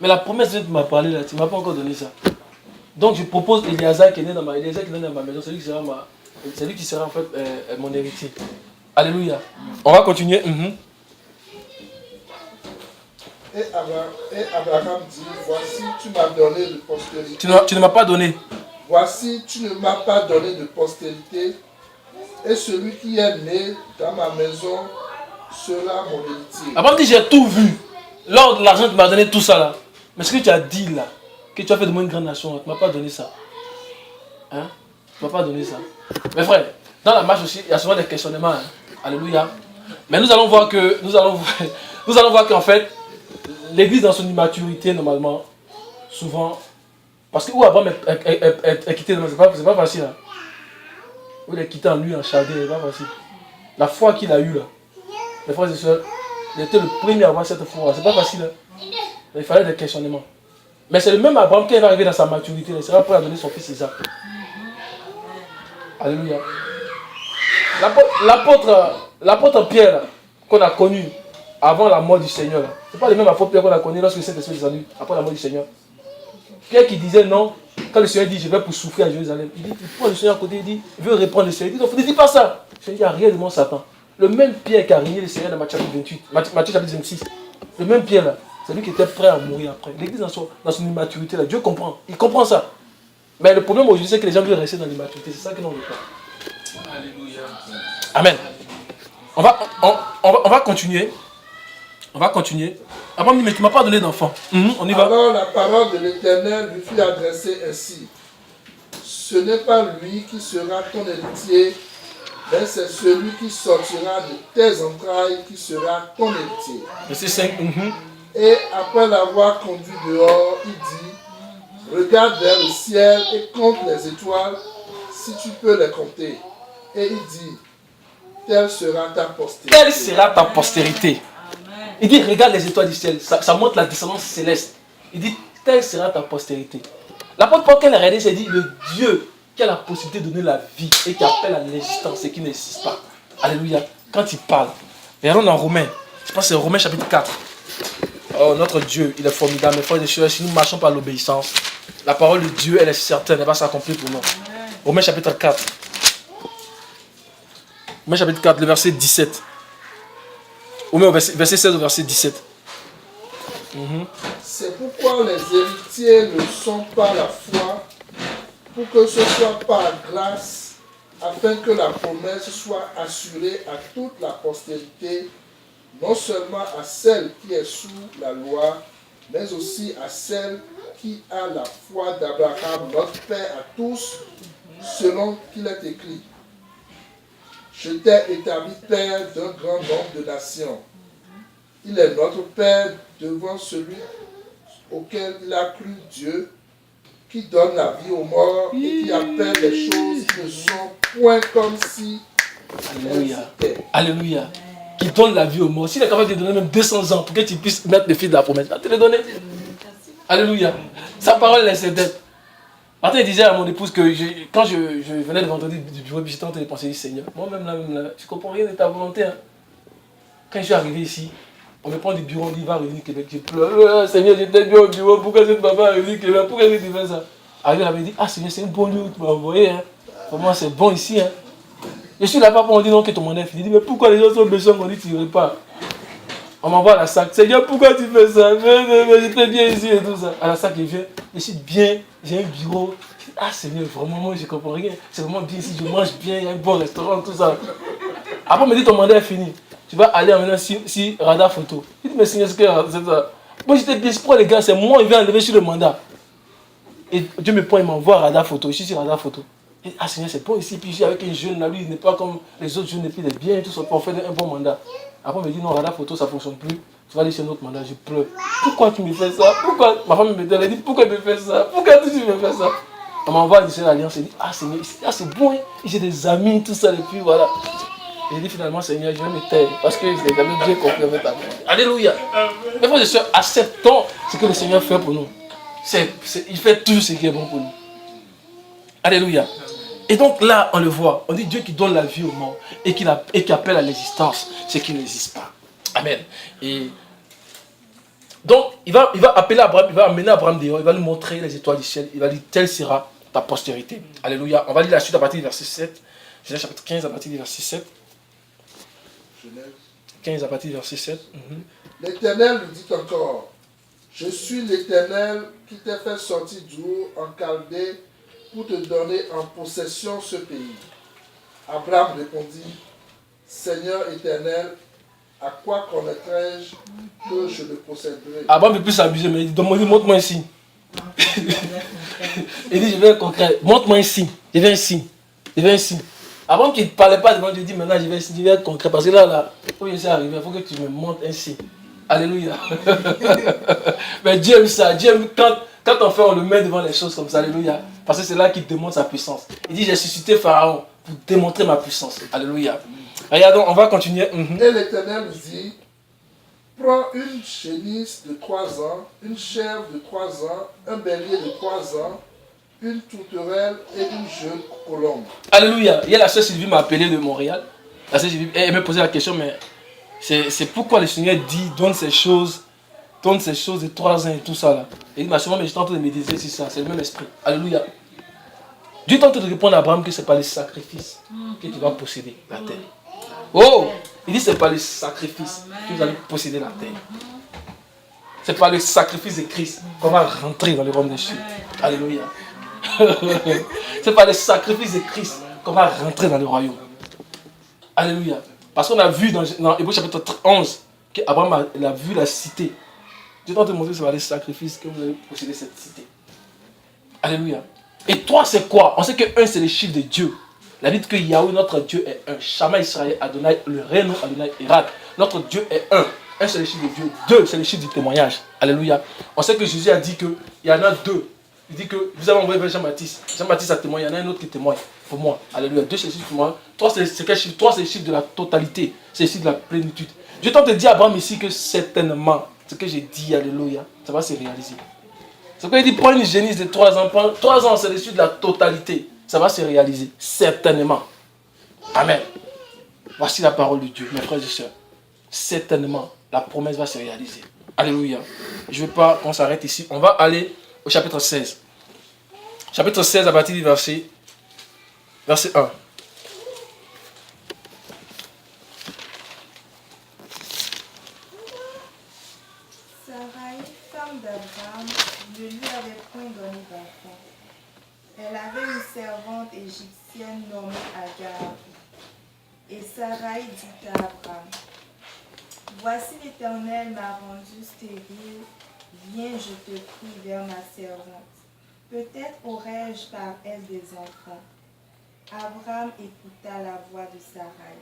Mais la promesse que tu m'as parlé là, tu ne m'as pas encore donné ça. Donc je propose Eliezer qui est né dans ma maison, celui qui sera en fait mon héritier. Alléluia. On va continuer.
Et Abraham dit, voici, tu m'as donné de postérité.
Tu ne m'as pas donné.
Voici, tu ne m'as pas donné de postérité, et celui qui est né dans ma maison sera mon héritier.
Abraham dit, j'ai tout vu. Lors de l'argent, tu m'as donné tout ça là. Mais ce que tu as dit là, que tu as fait de moi une grande nation, tu ne m'as pas donné ça. Hein? Tu ne m'as pas donné ça. Mes frères, dans la marche aussi, il y a souvent des questionnements. Hein? Alléluia. Mais nous allons voir qu'en fait, l'église dans son immaturité, normalement, souvent, parce que où Abraham est quitté, c'est pas facile. Hein? Où il est quitté en lui, en Chaldée, c'est pas facile. La foi qu'il a eue là, mes frères et sœurs, il était le premier à avoir cette foi. C'est pas facile. Hein? Il fallait des questionnements. Mais c'est le même Abraham qui va arriver dans sa maturité, il sera prêt à donner son fils Isaac. Alléluia. L'apôtre Pierre qu'on a connu avant la mort du Seigneur, ce n'est pas le même apôtre Pierre qu'on a connu lorsque le Saint-Esprit est descendu après la mort du Seigneur. Pierre qui disait non, quand le Seigneur dit je vais pour souffrir à Jérusalem, il dit, il prend le Seigneur à côté, il dit, il veut reprendre le Seigneur. Il dit non, ne dis pas ça. Le Seigneur dit, il n'y a rien de mon Satan. Le même Pierre qui a régné le Seigneur dans Matthieu chapitre 28, Matthieu chapitre 26, le même Pierre là, c'est lui qui était prêt à mourir après. L'église dans son immaturité là, Dieu comprend, il comprend ça. Mais le problème aujourd'hui c'est que les gens veulent rester dans l'immaturité, c'est ça que l'on veut pas.
Alléluia.
Amen. On va continuer. On va continuer. Avant de dire, mais tu ne m'as pas donné d'enfant. On y va.
Alors la parole de l'Éternel lui fut adressée ainsi. Ce n'est pas lui qui sera ton héritier, mais c'est celui qui sortira de tes entrailles qui sera ton héritier.
Verset 5.
Et après l'avoir conduit dehors, il dit, regarde vers le ciel et compte les étoiles, si tu peux les compter. Et il dit, telle sera ta postérité.
Telle sera ta postérité. Il dit, regarde les étoiles du ciel. Ça montre la descendance céleste. Il dit, telle sera ta postérité. L'apôtre Paul, quand il a regardé, il s'est dit, le Dieu qui a la possibilité de donner la vie et qui appelle à l'existence et qui n'existe pas. Alléluia. Quand il parle. Regardons dans Romains. Je pense que c'est Romains chapitre 4. Oh, notre Dieu, il est formidable. Mes frères et sœurs, si nous marchons par l'obéissance, la parole de Dieu, elle est certaine, elle va s'accomplir pour nous. Romains chapitre 4. Romains chapitre 4, le verset 17. Romains verset 16 au verset 17.
C'est pourquoi les héritiers ne sont pas la foi, pour que ce soit par grâce, afin que la promesse soit assurée à toute la postérité, non seulement à celle qui est sous la loi, mais aussi à celle qui a la foi d'Abraham, notre Père à tous, selon qu'il est écrit. Je t'ai établi Père d'un grand nombre de nations. Il est notre Père devant celui auquel il a cru Dieu, qui donne la vie aux morts et qui appelle les choses qui ne sont point comme si elles
Alléluia.
étaient.
Alléluia. qui donne la vie aux morts, s'il est capable de te donner même 200 ans pour que tu puisses mettre le fils de la promesse, il va te le donner. Alléluia. Sa parole est certaine. Martin disait à mon épouse que quand je venais le vendredi du bureau, j'étais en train de penser, Seigneur, moi-même là, je ne comprends rien de ta volonté. Hein. Quand je suis arrivé ici, on me prend du bureau, on dit va revenir au Québec. Je pleure, Seigneur, j'étais bien au bureau, pourquoi cette maman est venue au Québec, pourquoi tu fais ça? Arrivé, elle m'avait dit, Seigneur, c'est un bon lieu où tu m'as envoyé. Hein. Pour moi, c'est bon ici. Hein. Je suis là-bas pour on dit non, que ton mandat est fini. Je dis, mais pourquoi les gens sont méchants, on dit tu ne pas. On m'envoie à la SAC. Seigneur, pourquoi tu fais ça? Mais j'étais bien ici et tout ça. À la SAC, je viens. Je suis bien. J'ai un bureau. Je dis, Seigneur, vraiment, moi, je ne comprends rien. C'est vraiment bien ici. Je mange bien. Il y a un bon restaurant, tout ça. Après, on me dit, ton mandat est fini. Tu vas aller maintenant si Radar Photo. Je dis, mais Seigneur, c'est ça. Moi, j'étais bien. Je prends les gars. C'est moi, il vient enlever sur le mandat. Et Dieu me prend, il m'envoie à Radar Photo. Je suis sur Radar Photo. Et, Seigneur, c'est bon ici. Puis je suis avec un jeune là. Lui, il n'est pas comme les autres jeunes. Et puis il est bien. Tout ça. On fait un bon mandat. Après, on me dit, non, Radar Photo, ça ne fonctionne plus. Tu vas aller chez notre mandat, je pleure. Pourquoi tu me fais ça? Pourquoi? Ma femme me dit, elle dit, pourquoi tu me fais ça? Pourquoi tu me fais ça? On m'envoie à l'Alliance, elle dit, Seigneur, c'est bon, hein? J'ai des amis, tout ça, et puis voilà. Et j'ai dit finalement, Seigneur, je vais me taire, parce que je n'ai jamais bien compris avec ta main. Alléluia. Mes frères et sœurs, acceptons ce que le Seigneur fait pour nous. Il fait tout ce qui est bon pour nous. Alléluia. Et donc là, on le voit, on dit Dieu qui donne la vie aux morts et qui appelle à l'existence ce qui n'existe pas. Amen. Et donc, il va appeler Abraham, il va amener Abraham dehors, il va lui montrer les étoiles du ciel, il va dire, telle sera ta postérité. Alléluia. On va lire la suite à partir du verset 7. Genèse chapitre 15 à partir du verset 7.
Genèse.
15 à partir du verset 7.
L'Éternel lui dit encore, je suis l'Éternel qui t'a fait sortir d'Our en Chaldée pour te donner en possession ce pays. Abraham répondit, Seigneur éternel, à quoi connaîtrai-je que je le posséderai?
Abraham peut plus s'amuser, mais il dit, montre-moi un signe. Il dit, je veux un concret, montre-moi un signe. Je veux un signe. Je veux un signe. Abraham qui ne parlait pas devant Dieu, dit, maintenant je veux un concret. Parce que là, où je suis arrivé, il faut que tu me montres un signe. Alléluia. Mais Dieu aime ça. Dieu aime quand on fait, on le met devant les choses comme ça. Alléluia. Parce que c'est là qu'il démontre sa puissance. Il dit, j'ai suscité Pharaon pour démontrer ma puissance. Alléluia. Regardons, on va continuer.
Et l'Éternel lui dit, prends une génisse de 3 ans, une chèvre de 3 ans, un bélier de 3 ans, une tourterelle et une jeune colombe.
Alléluia. Hier, la sœur Sylvie m'a appelé de Montréal. La sœur Sylvie, elle m'a posé la question, mais c'est pourquoi le Seigneur dit, donne ces choses de 3 ans et tout ça là. Et il dit, ma soeur, mais je suis en train de méditer sur ça. C'est le même esprit. Alléluia. Dieu est en train de répondre à Abraham que ce n'est pas les sacrifices que tu vas posséder la terre. Oh! Il dit, ce n'est pas les sacrifices que vous allez posséder la terre. Ce n'est pas le sacrifice de Christ qu'on va rentrer dans le royaume des cieux. Alléluia. Ce n'est pas le sacrifice de Christ qu'on va rentrer dans le royaume. Alléluia. Parce qu'on a vu dans Hébreux chapitre 11 qu'Abraham a vu la cité. Dieu tente de montrer que ce n'est pas les sacrifices que vous allez posséder cette cité. Alléluia. Et 3, c'est quoi? On sait que 1, c'est le chiffre de Dieu. La Bible dit que Yahweh, notre Dieu, est un. Shama Israël, Adonai, le Réno, Adonai, Irad. Notre Dieu est un. 1, c'est le chiffre de Dieu. 2, c'est le chiffre du témoignage. Alléluia. On sait que Jésus a dit qu'il y en a 2. Il dit que vous avez envoyé vers Jean-Baptiste. Jean-Baptiste a témoigné. Il y en a un autre qui témoigne pour moi. Alléluia. 2, c'est le chiffre pour moi. 3, c'est quel chiffre? 3, c'est le chiffre de la totalité. C'est le chiffre de la plénitude. Je tente de dire à Abraham ici que certainement, ce que j'ai dit, Alléluia, ça va se réaliser. C'est pourquoi il dit, prends une génisse de 3 ans. 3 ans, c'est le chiffre de la totalité. Ça va se réaliser. Certainement. Amen. Voici la parole de Dieu, mes frères et sœurs. Certainement, la promesse va se réaliser. Alléluia. Je ne veux pas qu'on s'arrête ici. On va aller au chapitre 16. Chapitre 16 à partir du verset 1.
Sarai, femme d'Abraham, ne lui avait point donné d'enfant. Elle avait une servante égyptienne nommée Agar. Et Sarai dit à Abraham, voici l'Éternel m'a rendu stérile, viens, je te prie, vers ma servante. Peut-être aurai-je par elle des enfants. Abraham écouta la voix de Sarai.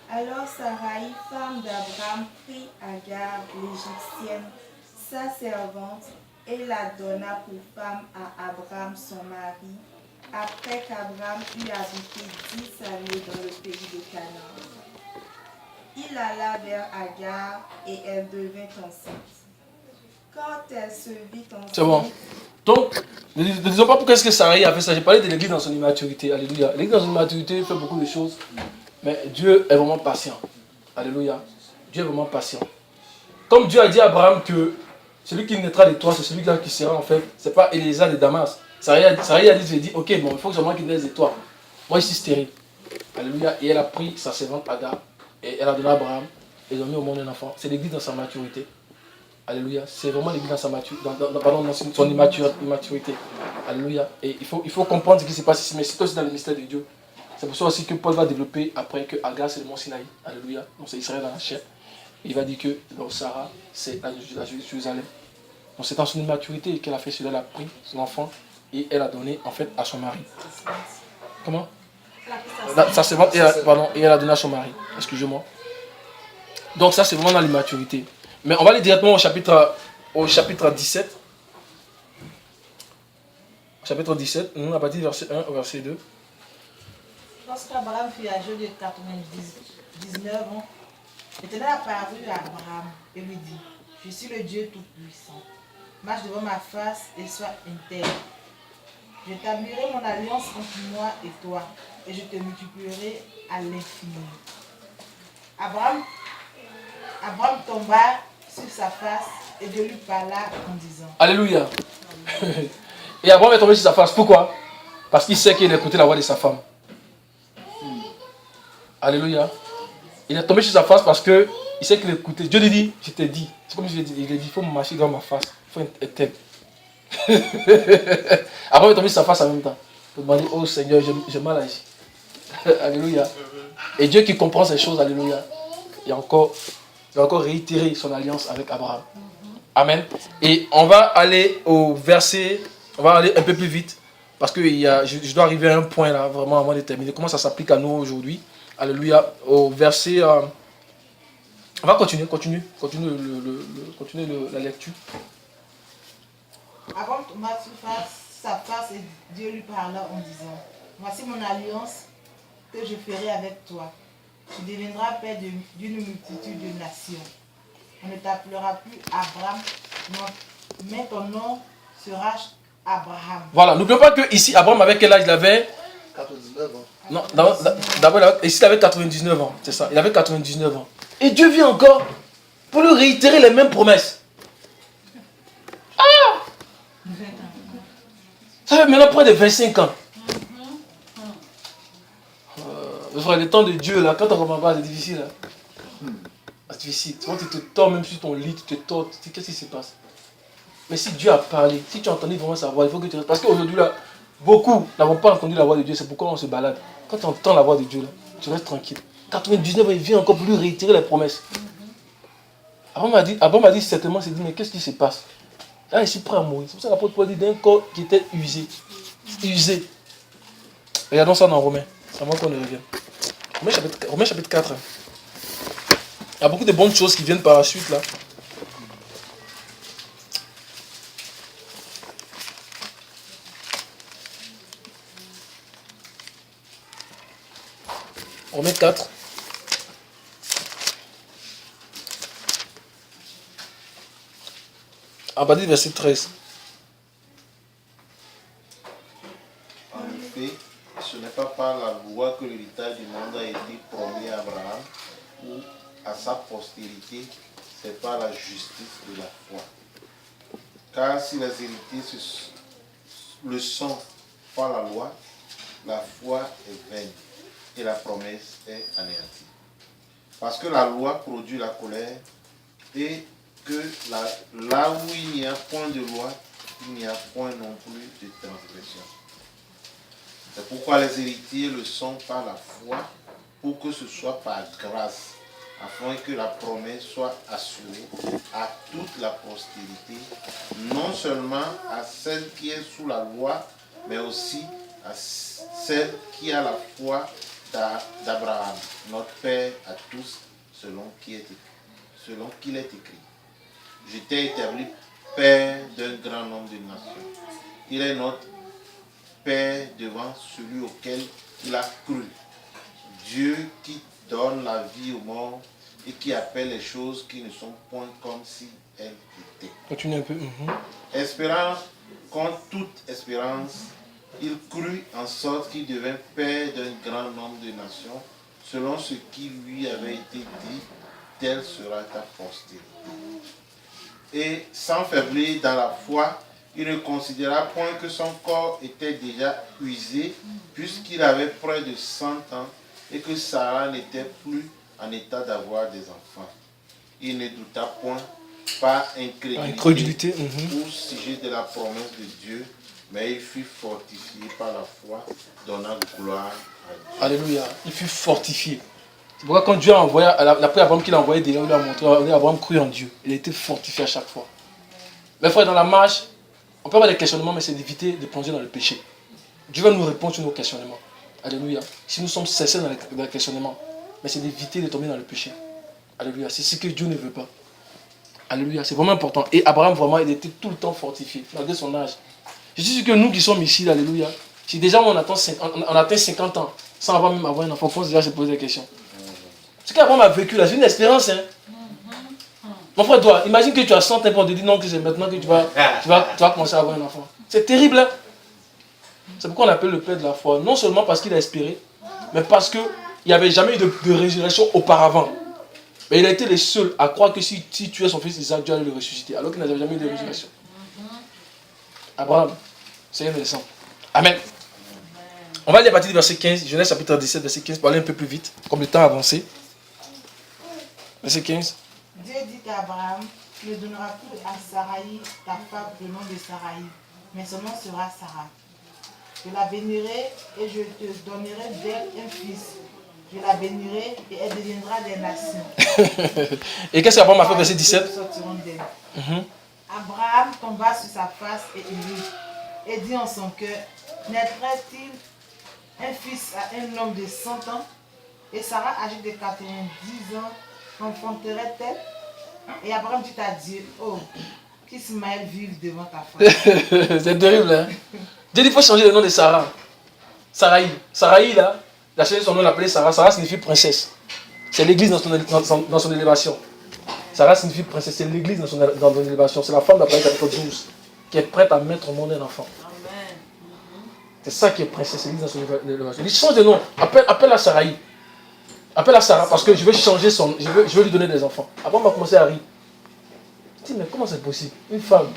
Alors Sarai, femme d'Abraham, prit Agar, l'Égyptienne, sa servante, et la donna pour femme à Abraham son mari, après qu'Abraham eut habité 10 années dans le pays de Canaan. Il alla vers Agar et elle devint enceinte. Quand elle se vit enceinte...
C'est bon. Donc, ne disons pas pourquoi est-ce que Sarai a fait ça. J'ai parlé de l'église dans son immaturité. Alléluia. L'église dans son immaturité fait beaucoup de choses. Mais Dieu est vraiment patient. Alléluia. Dieu est vraiment patient. Comme Dieu a dit à Abraham que celui qui naîtra de toi, c'est celui-là qui sera en fait. C'est pas Eliezer de Damas. Sarai a dit, ok, bon, il faut que c'est moi qui naisse de toi. Moi, je suis stérile. Alléluia. Et elle a pris sa servante Agar. Et elle a donné à Abraham. Et ils ont mis au monde un enfant. C'est l'église dans sa maturité. Alléluia. C'est vraiment l'église dans sa maturité. Dans son immaturité. Alléluia. Et il faut comprendre ce qui se passe ici. Mais c'est aussi dans le mystère de Dieu. C'est pour ça aussi que Paul va développer après que Agar c'est le mont Sinaï. Alléluia. Donc c'est Israël dans la chair. Il va dire que donc Sarah c'est la Jérusalem. Donc c'est dans son immaturité qu'elle a fait cela. Elle a pris son enfant et elle a donné en fait à son mari. Comment? Sa servante et elle a donné à son mari. Excusez-moi. Donc ça c'est vraiment dans l'immaturité. Mais on va aller directement au chapitre 17. Chapitre 17, à partir du verset 1 au verset 2.
Lorsqu'Abraham fut âgé de 99 ans, l'Éternel apparut à Abraham et lui dit, je suis le Dieu Tout-Puissant. Marche devant ma face et sois intègre. J'établirai mon alliance entre moi et toi, et je te multiplierai à l'infini. Abraham tomba sur sa face et Dieu lui parla en disant,
Alléluia. Et Abraham est tombé sur sa face. Pourquoi? Parce qu'il sait qu'il a écouté la voix de sa femme. Alléluia. Il est tombé sur sa face parce qu'il sait qu'il écoutait. Dieu lui dit, je t'ai dit. C'est comme je l'ai dit. Il a dit, il faut marcher dans ma face. Il faut être tel. Abraham est tombé sur sa face en même temps. Il m'a dit, oh Seigneur, j'ai mal agi. Alléluia. Et Dieu qui comprend ces choses, alléluia. Il a encore réitéré son alliance avec Abraham. Amen. Et on va aller au verset, on va aller un peu plus vite. Parce que je dois arriver à un point là, vraiment avant de terminer. Comment ça s'applique à nous aujourd'hui? Alléluia. Au verset... on va continuer la lecture.
Abraham tomba sur sa face et Dieu lui parla en disant, voici mon alliance que je ferai avec toi. Tu deviendras père d'une multitude de nations. On ne t'appellera plus Abraham, mais ton nom sera Abraham.
Voilà, n'oublions pas que ici Abraham avait quel âge? Il avait
99 ans.
Non, d'abord ici il avait 99 ans, c'est ça. Il avait 99 ans. Et Dieu vient encore pour lui réitérer les mêmes promesses. Ah! Ça fait maintenant près de 25 ans. Le temps de Dieu là, quand on ne comprend pas, c'est difficile. Là. C'est difficile. Quand tu te tords même sur ton lit, tu te tords, qu'est-ce qui se passe? Mais si Dieu a parlé, si tu as entendu vraiment sa voix, il faut que tu restes. Parce qu'aujourd'hui là, beaucoup n'avons pas entendu la voix de Dieu, c'est pourquoi on se balade. Quand tu entends la voix de Dieu là, tu restes tranquille. 99 ans, il vient encore pour lui réitérer les promesses. Abraham m'a dit certainement, il s'est dit, mais qu'est-ce qui se passe? Là, je suis prêt à mourir. C'est pour ça que l'apôtre Paul dit d'un corps qui était usé. Usé. Regardons ça dans Romains. C'est à moi qu'on revient. Romains chapitre 4. Il y a beaucoup de bonnes choses qui viennent par la suite là. Romains 4. À partir du verset 13.
En effet, ce n'est pas par la loi que l'héritage du monde a été promis à Abraham ou à sa postérité, c'est par la justice de la foi. Car si les héritiers le sont par la loi, la foi est vaine et la promesse est anéantie. Parce que la loi produit la colère et que là où il n'y a point de loi, il n'y a point non plus de transgression. C'est pourquoi les héritiers le sont par la foi, pour que ce soit par grâce, afin que la promesse soit assurée à toute la postérité, non seulement à celle qui est sous la loi, mais aussi à celle qui a la foi d'Abraham, notre Père à tous, selon qu'il est écrit. Je t'ai établi Père d'un grand nombre de nations. Il est notre Père devant celui auquel il a cru. Dieu qui donne la vie aux morts et qui appelle les choses qui ne sont point comme si elles étaient.
Continue un peu.
Espérant contre toute espérance, il crut en sorte qu'il devint père d'un grand nombre de nations, selon ce qui lui avait été dit, telle sera ta postérité. Et sans faiblir dans la foi, il ne considéra point que son corps était déjà usé, puisqu'il avait près de 100 ans, et que Sarah n'était plus en état d'avoir des enfants. Il ne douta point par incrédulité au sujet de la promesse de Dieu, mais il fut fortifié par la foi, donnant gloire à Dieu.
Alléluia. Il fut fortifié. C'est pourquoi quand Dieu a envoyé, après Abraham qu'il a envoyé déjà, il lui a montré, Abraham crut en Dieu. Il a été fortifié à chaque fois. Mes frères, dans la marche, on peut avoir des questionnements, mais c'est d'éviter de plonger dans le péché. Dieu va nous répondre sur nos questionnements. Alléluia. Si nous sommes sincères dans les questionnements, mais c'est d'éviter de tomber dans le péché. Alléluia. C'est ce que Dieu ne veut pas. Alléluia. C'est vraiment important. Et Abraham, vraiment, il était tout le temps fortifié, malgré son âge. Je suis sûr que nous qui sommes ici, alléluia, si déjà on atteint 50 ans, sans avoir même avoir un enfant, il faut déjà se poser des questions. Ce qu'Abraham a vécu là, c'est une espérance. Hein. Mon frère, toi, imagine que tu as 100 ans et on te dit non, que c'est maintenant que tu vas commencer à avoir un enfant. C'est terrible. Hein? C'est pourquoi on appelle le père de la foi. Non seulement parce qu'il a espéré, mais parce qu'il n'y avait jamais eu de résurrection auparavant. Mais il a été le seul à croire que si tu es son fils Isaac, Dieu allait le ressusciter, alors qu'il n'avait jamais eu de résurrection. Abraham, c'est un exemple. Amen. On va aller à partir du verset 15, Genèse chapitre 17, verset 15, pour aller un peu plus vite, comme le temps a avancé. Verset 15.
Dieu dit à Abraham, tu ne donneras plus à Saraï, ta femme, le nom de Saraï, mais son nom sera Sarah. Je la bénirai et je te donnerai d'elle un fils. Je la bénirai et elle deviendra des nations.
Et qu'est-ce qu'Abraham a fait, verset 17?
Abraham tomba sur sa face et il rit, et dit en son cœur, naîtrait-il un fils à un homme de 100 ans? Et Sarah, âgée de 90 ans, enfanterait-elle? Et Abraham dit à Dieu, oh, qu'Ismaël vive devant ta face.
C'est terrible, hein? Dieu dit, il faut changer le nom de Sarah. Saraï. Saraï, là, il a changé son nom, l'appelait Sarah. Sarah signifie princesse. C'est l'église dans son élévation. Sarah signifie princesse, c'est l'église dans son élévation. C'est la femme d'après chapitre 12 qui est prête à mettre au monde un enfant. C'est ça qui est princesse, c'est l'église dans son élévation. Il dit, change de nom, appelle-la Saraï. Appelle-la Sarah parce que je veux changer son. Je veux lui donner des enfants. Après, on va commencer à rire. Je dis, mais comment c'est possible? Une femme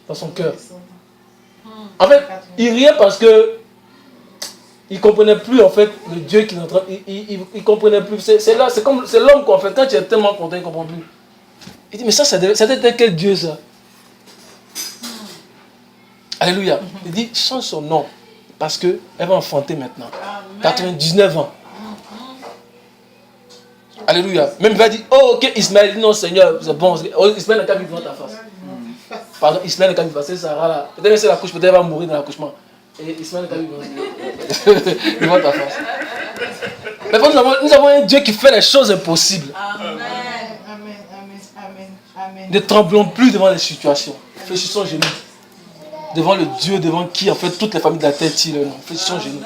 dans son cœur. En fait, il riait parce que il ne comprenait plus en fait le Dieu qui est en train. Il comprenait plus. C'est l'homme qu'en fait, quand tu es tellement content, il ne comprend plus. Il dit, mais ça c'était quel Dieu ça? Alléluia. Il dit, change son nom parce qu'elle va enfanter maintenant. 99 ans. Alléluia. Même il va dire, oh ok Ismaël, non Seigneur, c'est bon. Ismaël n'a qu'à vivre devant ta face. Pardon, Ismaël n'a qu'à vivre devant ta face. Sarah là. Peut-être que c'est l'accouche, peut-être qu'elle va mourir dans l'accouchement. Et Ismaël n'a qu'à vivre devant ta face. Mais nous avons un Dieu qui fait les choses impossibles.
Amen.
Ne tremblons plus devant les situations. Fléchissons genoux. Devant le Dieu, devant qui en fait toutes les familles de la terre tirent le nom. Fléchissons genoux.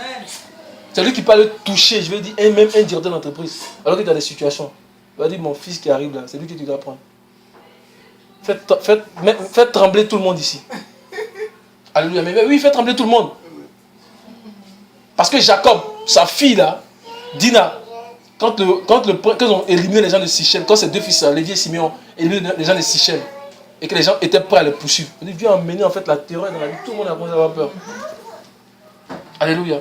C'est lui qui peut le toucher, je vais dire, même un directeur d'entreprise. Alors que tu as des situations. Il va dire, mon fils qui arrive là, c'est lui qui tu dois prendre. Faites trembler tout le monde ici. Alléluia. Mais oui, faites trembler tout le monde. Parce que Jacob, sa fille là, Dina, quand ils ont éliminé les gens de Sichem, quand ces deux fils, Lévi et Siméon, éliminé les gens de Sichem, et que les gens étaient prêts à les poursuivre, Dieu a emmené en fait la terreur dans la vie. Tout le monde a commencé à avoir peur. Alléluia.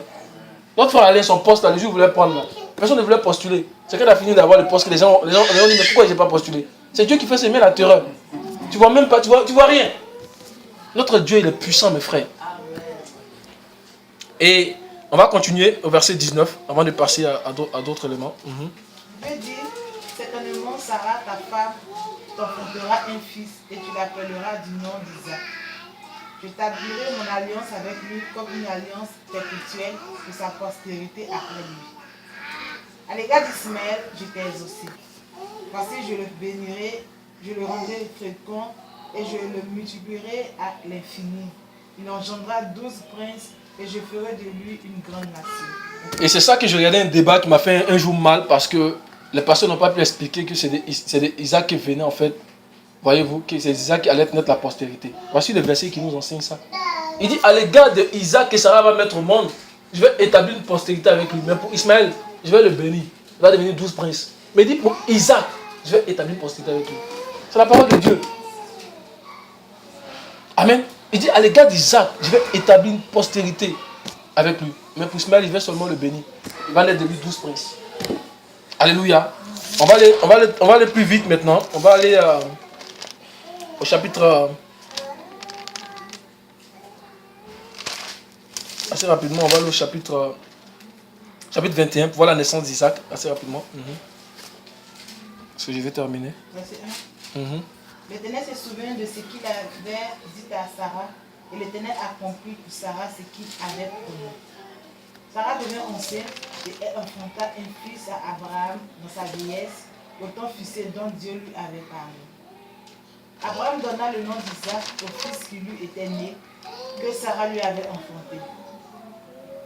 Notre frère allait son poste, là, le jour où il voulait prendre là. Personne ne voulait postuler. C'est qu'elle a fini d'avoir le poste que les gens ont dit, mais pourquoi je n'ai pas postulé? C'est Dieu qui fait semer la terreur. Tu vois même pas, tu vois rien. Notre Dieu, il est puissant, mes frères. Et on va continuer au verset 19, avant de passer à d'autres éléments.
Dieu dit, certainement Sarah, ta femme, t'enfantera un fils, et tu l'appelleras du nom d'Isaac. Je t'établirai mon alliance avec lui comme une alliance perpétuelle de sa postérité après lui. À l'égard d'Ismaël, je t'ai exaucé. Voici, je le bénirai, je le rendrai fécond et je le multiplierai à l'infini. Il engendrera 12 princes et je ferai de lui une grande nation.
Et c'est ça que je regardais un débat qui m'a fait un jour mal parce que les pasteurs n'ont pas pu expliquer que c'est Isaac qui venait en fait. Voyez-vous, que c'est Isaac qui allait être la postérité. Voici le verset qui nous enseigne ça. Il dit, à l'égard de Isaac que Sarah va mettre au monde, je vais établir une postérité avec lui. Mais pour Ismaël, je vais le bénir. Il va devenir 12 princes. Mais il dit, pour Isaac, je vais établir une postérité avec lui. C'est la parole de Dieu. Amen. Il dit, à l'égard d'Isaac, je vais établir une postérité avec lui. Mais pour Ismaël, je vais seulement le bénir. Il va naître de lui 12 princes. Alléluia. On va aller plus vite maintenant. On va aller au chapitre... assez rapidement, on va aller au chapitre 21 pour voir la naissance d'Isaac. Assez rapidement. Parce que je vais terminer.
Verset 1. L'Éternel se souvint de ce qu'il avait dit à Sarah, et l'Éternel accomplit pour Sarah ce qu'il avait promis. Sarah devint enceinte et elle enfanta un fils à Abraham dans sa vieillesse, au temps fixé dont Dieu lui avait parlé. Abraham donna le nom d'Isaac au fils qui lui était né, que Sarah lui avait enfanté.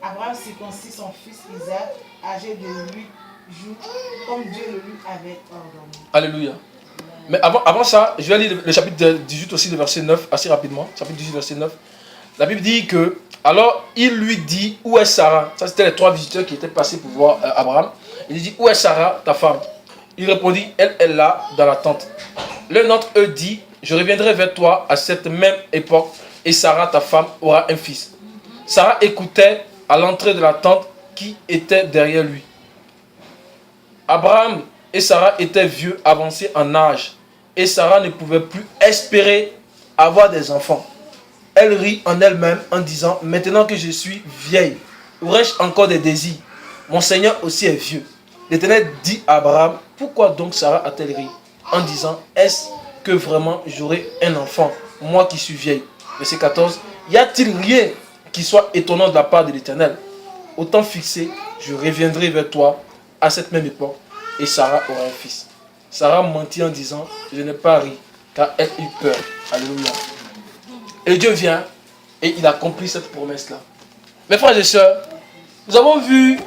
Abraham circoncit son fils Isaac, âgé de 8 jours, comme Dieu le lui avait ordonné.
Alléluia. Mais avant ça, je vais lire le chapitre 18 aussi, le verset 9, assez rapidement. Chapitre 18, verset 9. La Bible dit que, alors il lui dit, où est Sarah? Ça, c'était les 3 visiteurs qui étaient passés pour voir Abraham. Il lui dit, où est Sarah, ta femme? Il répondit, elle est là, dans la tente. L'un d'entre eux dit, je reviendrai vers toi à cette même époque, et Sarah, ta femme, aura un fils. Sarah écoutait à l'entrée de la tente qui était derrière lui. Abraham et Sarah étaient vieux, avancés en âge, et Sarah ne pouvait plus espérer avoir des enfants. Elle rit en elle-même en disant, maintenant que je suis vieille, aurais-je encore des désirs? Mon Seigneur aussi est vieux. L'Éternel dit à Abraham, pourquoi donc Sarah a-t-elle ri? En disant, est-ce que vraiment j'aurai un enfant, moi qui suis vieille? Verset 14, y a-t-il rien qui soit étonnant de la part de l'Éternel? Au temps fixé, je reviendrai vers toi à cette même époque, et Sarah aura un fils. Sarah mentit en disant, je n'ai pas ri, car elle eut peur. Alléluia. Et Dieu vient, et il accomplit cette promesse-là. Mes frères et sœurs, nous avons vu,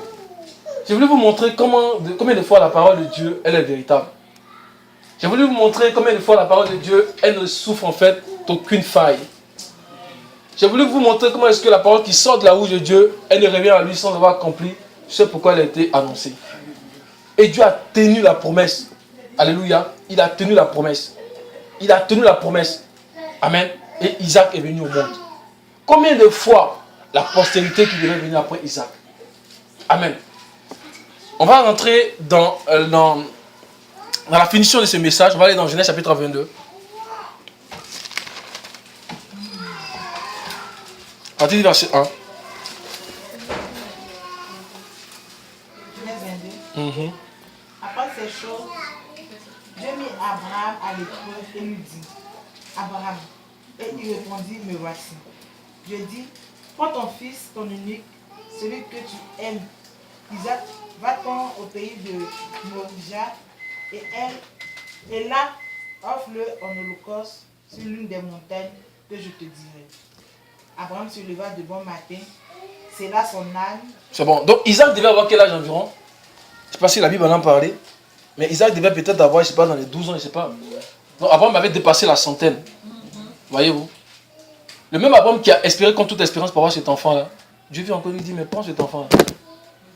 j'ai voulu vous montrer combien de fois la parole de Dieu, elle est véritable. J'ai voulu vous montrer combien de fois la parole de Dieu, elle ne souffre en fait d'aucune faille. J'ai voulu vous montrer comment est-ce que la parole qui sort de la bouche de Dieu, elle ne revient à lui sans avoir accompli ce pourquoi elle a été annoncée. Et Dieu a tenu la promesse. Alléluia. Il a tenu la promesse. Il a tenu la promesse. Amen. Et Isaac est venu au monde. Combien de fois la postérité qui devait venir après Isaac? Amen. On va rentrer dans la finition de ce message. On va aller dans Genèse chapitre 22. À partir du verset 1.
Genèse 22. Après ces choses, Dieu mit Abraham à l'épreuve et lui dit, Abraham, et il répondit, me voici. Dieu dit, prends ton fils, ton unique, celui que tu aimes, Isaac, va-t'en au pays de Morija, et là, offre-le en holocauste sur l'une des montagnes que je te dirai. Abraham se leva de bon matin, c'est là son âne.
C'est bon. Donc Isaac devait avoir quel âge environ? Je ne sais pas si la Bible en a parlé. Mais Isaac devait peut-être avoir, je ne sais pas, dans les 12 ans, je ne sais pas. Donc Abraham avait dépassé la centaine. Voyez-vous? Le même Abraham qui a espéré contre toute espérance pour avoir cet enfant-là. Dieu vient encore lui dire, mais prends cet enfant-là.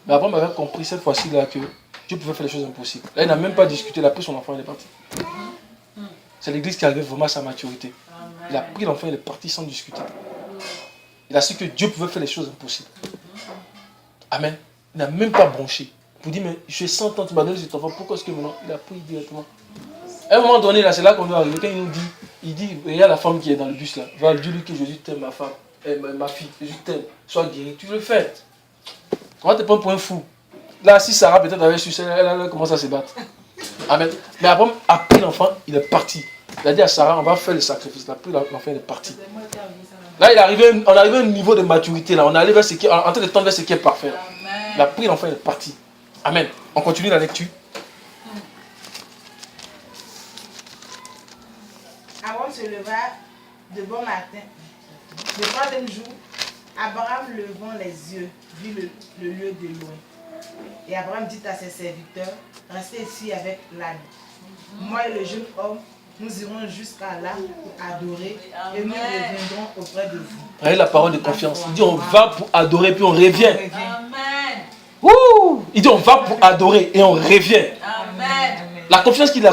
Mais Abraham avait compris cette fois-ci-là que Dieu pouvait faire les choses impossibles. Là, il n'a même pas discuté, il a pris son enfant, il est parti. C'est l'église qui arrivait vraiment à sa maturité. Il a pris l'enfant, il est parti sans discuter. Il a su que Dieu pouvait faire les choses impossibles. Amen. Il n'a même pas bronché. Pour dire, mais je suis 100 ans, tu m'as donné cet enfant, pourquoi est-ce que maintenant il a pris directement? À un moment donné, là, c'est là qu'on doit arriver. Quand il dit, il y a la femme qui est dans le bus là, va dire lui que Jésus t'aime, ma femme, ma fille, Jésus t'aime, sois guéri. Tu le fais. On va te prendre pour un fou. Là, si Sarah peut-être avait su, elle commence à se battre. Amen. Mais Abraham a pris l'enfant, il est parti. Il a dit à Sarah, on va faire le sacrifice. Il a pris l'enfant, il est parti. Là, on arrive à un niveau de maturité. Là. On est allé vers ce qui est, en train de tendre vers ce qui est parfait. Là. Il a pris l'enfant, il est parti. Amen. On continue la lecture.
Abraham se leva de bon matin. Le troisième jour, Abraham levant les yeux, vit le lieu de loin. Et Abraham dit à ses serviteurs, restez ici avec l'âne. Moi et le jeune homme, nous irons jusqu'à là pour adorer et nous reviendrons auprès de vous.
Regardez la parole de confiance. Il dit on va pour adorer puis on revient.
Amen.
Ouh! Il dit on va pour adorer et on revient.
Amen.
La confiance qu'il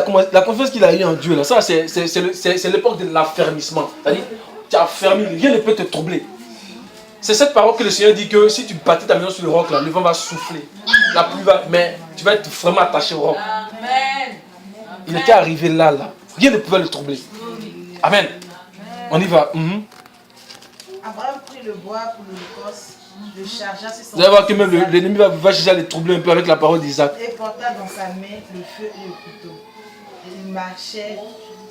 a eue en Dieu, là, ça c'est l'époque de l'affermissement. C'est-à-dire, tu as affermi, rien ne peut te troubler. C'est cette parole que le Seigneur dit que si tu bâtis ta maison sur le roc, là, le vent va souffler. La pluie va, mais tu vas être vraiment attaché au roc.
Amen.
Il était arrivé là. Rien ne pouvait le troubler. Amen. On y va.
Abraham prit le bois pour l'Holocauste, le chargea sur son
Vous allez voir que même
Isaac,
l'ennemi va chercher à les troubler un peu avec la parole d'Isaac.
et porta dans sa main le feu et le couteau. Et ils marchaient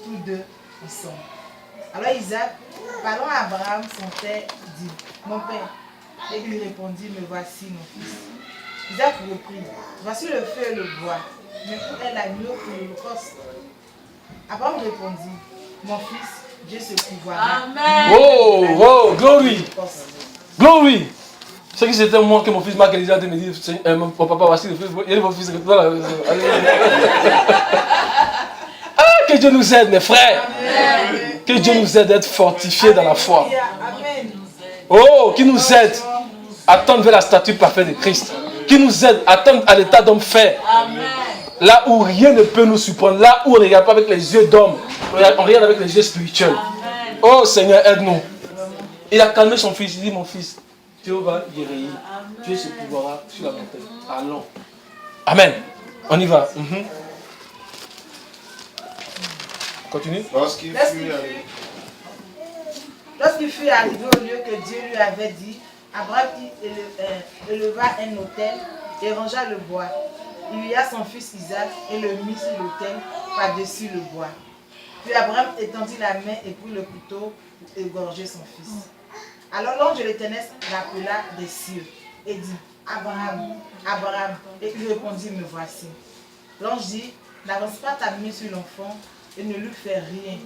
tous deux ensemble. Alors Isaac, parlant à Abraham, son père, dit, mon père. Et il lui répondit, me voici mon fils. Isaac reprit, voici le feu et le bois, mais où est l'agneau pour l'Holocauste? Abraham répondit, mon fils, Dieu se pourvoira.
Amen.
Oh, glory. Glory. C'est que c'était moi que mon fils Marc Elisabeth me dit, mon papa, voici le fils, il y a mon fils. Voilà. Ah, que Dieu nous aide, mes frères.
Amen.
Que Dieu nous aide à être fortifiés dans la foi.
Amen.
Oh, qui nous aide à tendre vers la statue parfaite de Christ. Qui nous aide à tendre à l'état d'homme fait.
Amen.
Là où rien ne peut nous surprendre. Là où on ne regarde pas avec les yeux d'homme. On regarde avec les yeux spirituels.
Amen.
Oh Seigneur, aide-nous. Il a calmé son fils. Il dit, mon fils, Dieu va guérir. Dieu se pourvoira sur la montagne. Allons. Amen. On y va. Continue.
Lorsqu'il
Lorsqu'il fut arrivé au lieu que Dieu lui avait dit, Abraham éleva un autel et rangea le bois. Il lia son fils Isaac et le mit sur l'autel par-dessus le bois. Puis Abraham étendit la main et prit le couteau pour égorger son fils. Alors l'ange de l'Éternel l'appela des cieux et dit, Abraham, Abraham. Et il répondit, me voici. L'ange dit, n'avance pas ta main sur l'enfant et ne lui fais rien,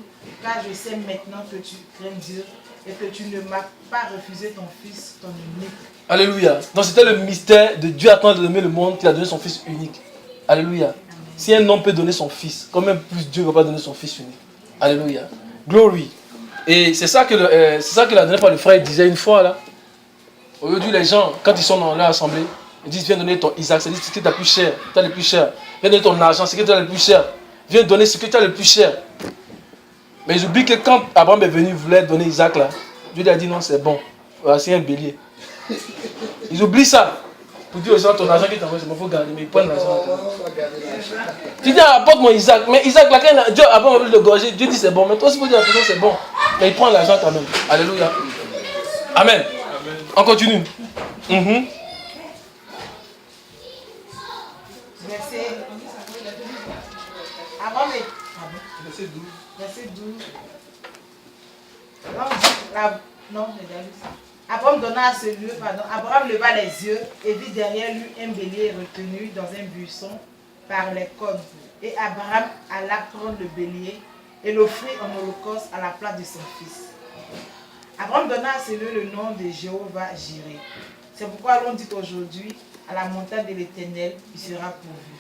car je sais maintenant que tu crains Dieu et que tu ne m'as pas refusé ton fils, ton unique.
Alléluia. Donc c'était le mystère de Dieu attend d'aimer le monde qu'il a donné son fils unique. Alléluia. Si un homme peut donner son fils, quand même plus Dieu ne va pas donner son fils unique. Alléluia. Glory. Et c'est ça que la dernière fois le frère disait une fois là. Aujourd'hui les gens, quand ils sont dans leur assemblée, ils disent viens donner ton Isaac, c'est ce que tu as le plus cher. Tu as le plus cher. Viens donner ton argent, c'est ce que tu as le plus cher. Viens donner ce que tu as le plus cher. Mais j'oublie que quand Abraham est venu, il voulait donner Isaac là. Dieu lui a dit non, c'est bon. Voici un bélier. Ils oublient ça. Pour dire aux gens, ton argent qui t'envoie, c'est bon, il faut garder, mais ils prennent l'argent. Tu dis, apporte mon Isaac. Mais Isaac, là, quand Dieu, avant de le gorger, Dieu dit c'est bon. Mais toi aussi, il faut dire à la personne, c'est bon. Mais il prend l'argent quand même. Alléluia. Amen. Amen. On continue.
Verset... Abraham est...
Verset 12.
Verset 12. Non, Abraham donna à ce lieu, Abraham leva les yeux et vit derrière lui un bélier retenu dans un buisson par les cornes. Et Abraham alla prendre le bélier et l'offrit en holocauste à la place de son fils. Abraham donna à ce lieu le nom de Jéhovah Jireh. C'est pourquoi l'on dit aujourd'hui, à la montagne de l'Éternel, il sera pourvu.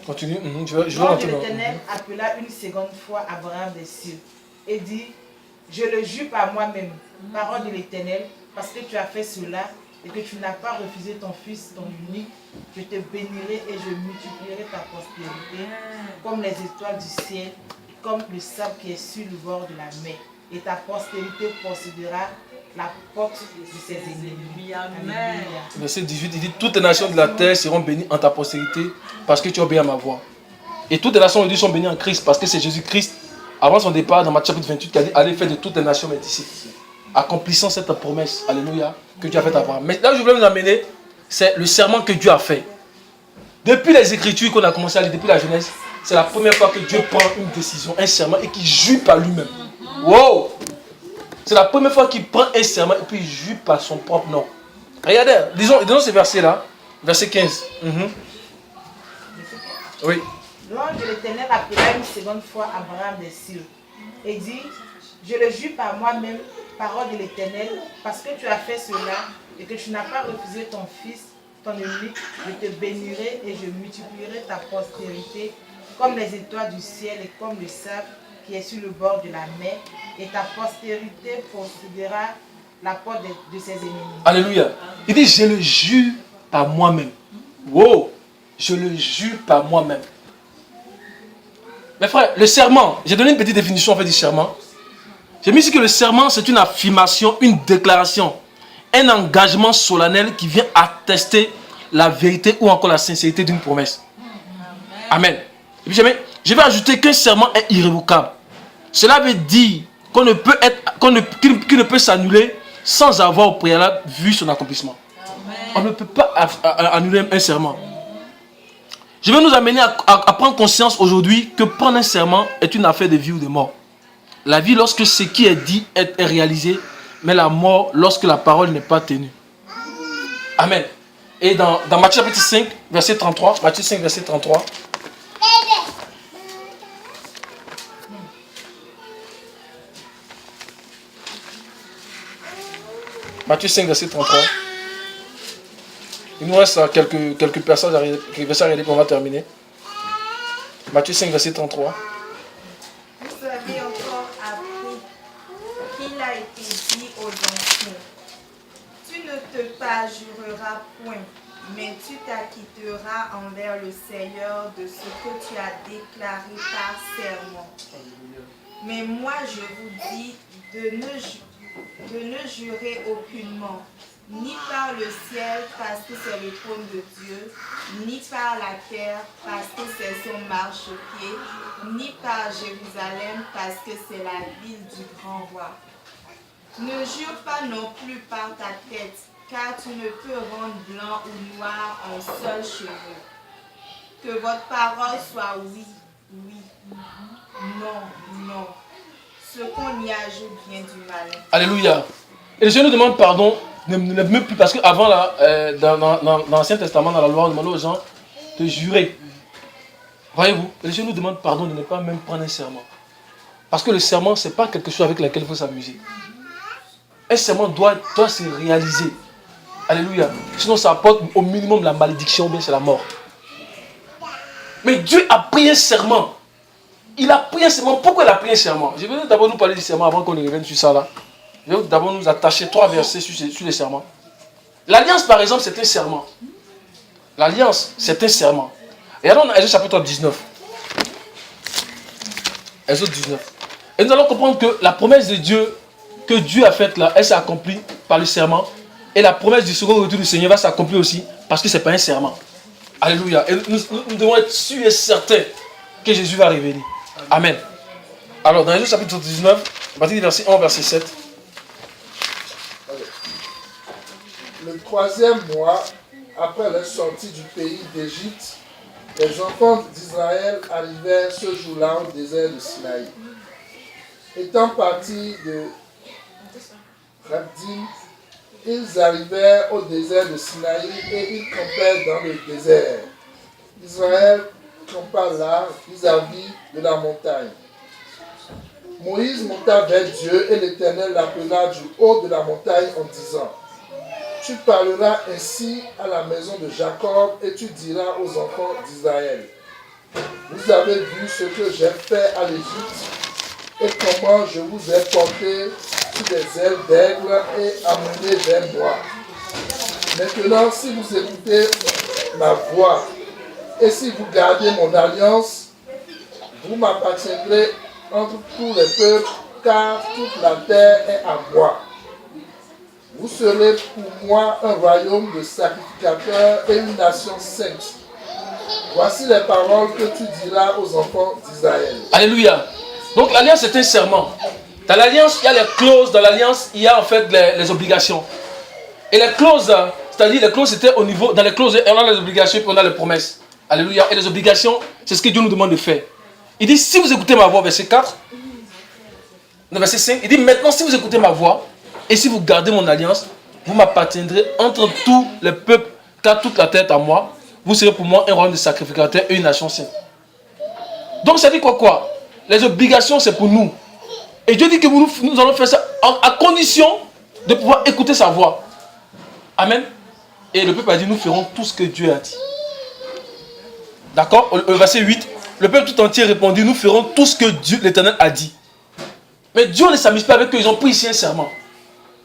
Continue.
L'ange de l'Éternel appela une seconde fois Abraham des cieux et dit, je le jure par moi-même, parole de l'Éternel, parce que tu as fait cela et que tu n'as pas refusé ton fils, ton unique, je te bénirai et je multiplierai ta prospérité comme les étoiles du ciel, comme le sable qui est sur le bord de la mer. Et ta postérité possédera la porte de ses ennemis. Amen.
Verset 18, il dit, toutes les nations de la terre seront bénies en ta postérité parce que tu obéis à ma voix. Et toutes les nations aujourd'hui sont bénies en Christ parce que c'est Jésus-Christ, avant son départ dans Matthieu chapitre 28, qui a dit, allez faire de toutes les nations mes disciples. Accomplissant cette promesse, alléluia, que Dieu a faite à Abraham. Mais là où je voulais vous amener, c'est le serment que Dieu a fait. Depuis les Écritures qu'on a commencé à lire, depuis la Genèse, c'est la première fois que Dieu prend une décision, un serment, et qu'il jure par lui-même. Wow! C'est la première fois qu'il prend un serment et puis il jure par son propre nom. Regardez, disons ce verset-là, verset 15. Oui.
L'ange de l'Éternel appela une seconde fois Abraham des cieux et dit, je le jure par moi-même, parole de l'Éternel, parce que tu as fait cela et que tu n'as pas refusé ton fils, ton ennemi, je te bénirai et je multiplierai ta postérité comme les étoiles du ciel et comme le sable qui est sur le bord de la mer, et ta postérité possédera la porte de ses ennemis.
Alléluia. Il dit, je le jure par moi-même. Wow. Je le jure par moi-même. Mes frères, le serment, j'ai donné une petite définition en fait du serment. J'ai mis ici que le serment, c'est une affirmation, une déclaration, un engagement solennel qui vient attester la vérité ou encore la sincérité d'une promesse. Amen. Et puis je vais ajouter qu'un serment est irrévocable. Cela veut dire qu'on ne peut qu'il ne peut s'annuler sans avoir au préalable vu son accomplissement. Amen. On ne peut pas annuler un serment. Je vais nous amener à prendre conscience aujourd'hui que prendre un serment est une affaire de vie ou de mort. La vie lorsque ce qui est dit est réalisé, mais la mort lorsque la parole n'est pas tenue. Amen. Et dans Matthieu chapitre 5, verset 33, Matthieu 5, verset 33. Matthieu 5, verset 33. Il nous reste quelques passages à regarder pour on va terminer. Matthieu 5, verset 33.
Vous avez encore appris qu'il a été dit aux anciens, tu ne te parjureras point, mais tu t'acquitteras envers le Seigneur de ce que tu as déclaré par serment. Mais moi je vous dis de ne jurer aucunement, ni par le ciel parce que c'est le trône de Dieu, ni par la terre parce que c'est son marchepied, ni par Jérusalem parce que c'est la ville du grand roi. Ne jure pas non plus par ta tête, car tu ne peux rendre blanc ou noir un seul cheveu. Que votre parole soit oui, oui, non, non. Ce qu'on y ajoute vient du mal.
Alléluia. Et le Seigneur nous demande pardon, ne même plus, parce qu'avant, dans l'Ancien Testament, dans la loi, on demandait aux gens de jurer. Voyez-vous, le Seigneur nous demande pardon de ne pas même prendre un serment. Parce que le serment, ce n'est pas quelque chose avec lequel il faut s'amuser. Un serment doit se réaliser. Alléluia. Sinon, ça apporte au minimum la malédiction, bien c'est la mort. Mais Dieu a pris un serment. Il a pris un serment. Pourquoi il a pris un serment? Je vais d'abord nous parler du serment avant qu'on revienne sur ça là. Je vais d'abord nous attacher 3 versets sur les serments. L'alliance, par exemple, c'est un serment. L'alliance, c'est un serment. Et alors, dans Exode chapitre 19. Exode 19. Et nous allons comprendre que la promesse de Dieu, que Dieu a faite là, elle s'est accomplie par le serment. Et la promesse du second retour du Seigneur va s'accomplir aussi parce que ce n'est pas un serment. Alléluia. Et nous devons être sûrs et certains que Jésus va revenir. Amen. Alors, dans Exode chapitre 19, à partir du verset 1 verset 7.
Le 3e mois, après leur sortie du pays d'Égypte, les enfants d'Israël arrivèrent ce jour-là au désert de Sinaï. Étant partis de Rabdim, ils arrivèrent au désert de Sinaï et ils campèrent dans le désert. Israël campa là vis-à-vis de la montagne. Moïse monta vers Dieu et l'Éternel l'appela du haut de la montagne en disant: tu parleras ainsi à la maison de Jacob et tu diras aux enfants d'Israël: vous avez vu ce que j'ai fait à l'Égypte et comment je vous ai porté sur des ailes d'aigle et amené vers moi. Maintenant, si vous écoutez ma voix et si vous gardez mon alliance, vous m'appartiendrez entre tous les peuples, car toute la terre est à moi. Vous serez pour moi un royaume de sacrificateurs et une nation sainte. Voici les paroles que tu diras aux enfants d'Israël.
Alléluia. Donc l'alliance est un serment. Dans l'alliance, il y a les clauses. Dans l'alliance, il y a en fait les obligations. Et les clauses, c'est-à-dire les clauses, c'était au niveau... Dans les clauses, on a les obligations et on a les promesses. Alléluia. Et les obligations, c'est ce que Dieu nous demande de faire. Il dit, si vous écoutez ma voix, verset 4, verset 5, il dit, maintenant, si vous écoutez ma voix, et si vous gardez mon alliance, vous m'appartiendrez entre tous les peuples, car toute la terre est à moi. Vous serez pour moi un royaume de sacrificateurs et une nation sainte. Donc ça dit quoi? Les obligations, c'est pour nous. Et Dieu dit que nous allons faire ça à condition de pouvoir écouter sa voix. Amen. Et le peuple a dit, nous ferons tout ce que Dieu a dit. D'accord? Verset 8. Le peuple tout entier répondit, nous ferons tout ce que Dieu, l'Éternel, a dit. Mais Dieu ne s'amuse pas avec eux, ils ont pris ici un serment.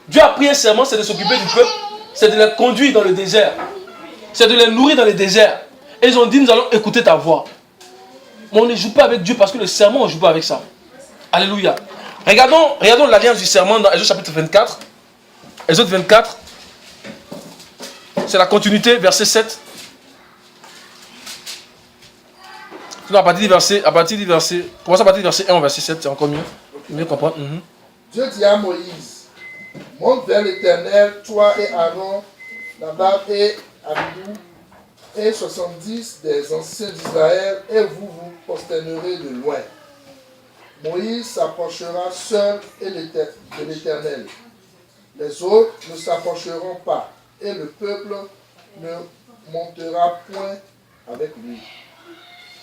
Dieu a pris un serment, c'est de s'occuper du peuple, c'est de les conduire dans le désert. C'est de les nourrir dans le désert. Et ils ont dit, nous allons écouter ta voix. Mais on ne joue pas avec Dieu parce que le serment, on ne joue pas avec ça. Alléluia. Regardons l'alliance du serment dans Exode chapitre 24. Exode 24. C'est la continuité, verset 7. Sinon, à partir du verset, commence à partir du verset 1 au verset 7, c'est encore mieux. Mieux comprendre.
Dieu dit à Moïse, monte vers l'Éternel, toi et Aaron, Nadab et Abihu, et 70 des anciens d'Israël, et vous vous prosternerez de loin. Moïse s'approchera seul de l'Éternel. Les autres ne s'approcheront pas, et le peuple ne montera point avec lui.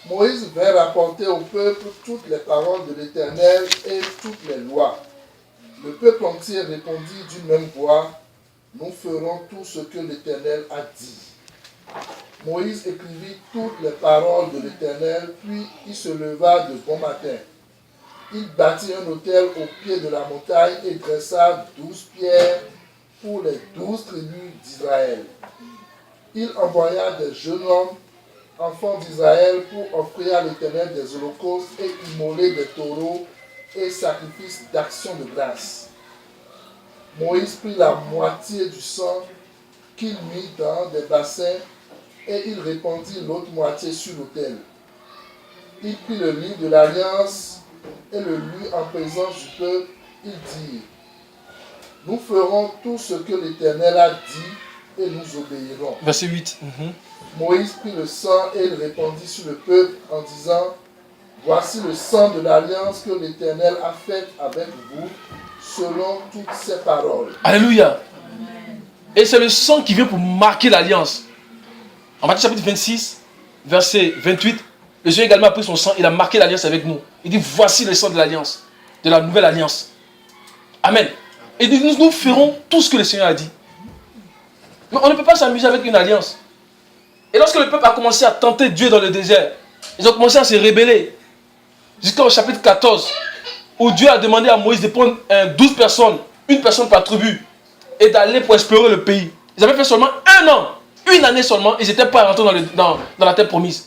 Moïse vint rapporter au peuple toutes les paroles de l'Éternel et toutes les lois. Le peuple entier répondit d'une même voix, nous ferons tout ce que l'Éternel a dit. Moïse écrivit toutes les paroles de l'Éternel, puis il se leva de bon matin. Il bâtit un autel au pied de la montagne et dressa 12 pierres pour les 12 tribus d'Israël. Il envoya des jeunes hommes, enfants d'Israël, pour offrir à l'Éternel des holocaustes et immoler des taureaux et sacrifices d'action de grâce. Moïse prit la moitié du sang qu'il mit dans des bassins et il répandit l'autre moitié sur l'autel. Il prit le livre de l'Alliance et le lut en présence du peuple. Il dit, nous ferons tout ce que l'Éternel a dit et nous obéirons.
Verset 8.
Moïse prit le sang et il répandit sur le peuple en disant, voici le sang de l'alliance que l'Éternel a faite avec vous, selon toutes ses paroles.
Alléluia. Et c'est le sang qui vient pour marquer l'alliance. En Matthieu chapitre 26, verset 28, le Seigneur également a pris son sang, il a marqué l'alliance avec nous. Il dit, voici le sang de l'alliance, de la nouvelle alliance. Amen. Et il dit, nous ferons tout ce que le Seigneur a dit. Mais on ne peut pas s'amuser avec une alliance. Et lorsque le peuple a commencé à tenter Dieu dans le désert, ils ont commencé à se rébeller. Jusqu'au chapitre 14, où Dieu a demandé à Moïse de prendre 12 personnes, une personne par tribu, et d'aller pour explorer le pays. Ils avaient fait seulement 1 an, une année seulement, ils n'étaient pas rentrés dans la terre promise.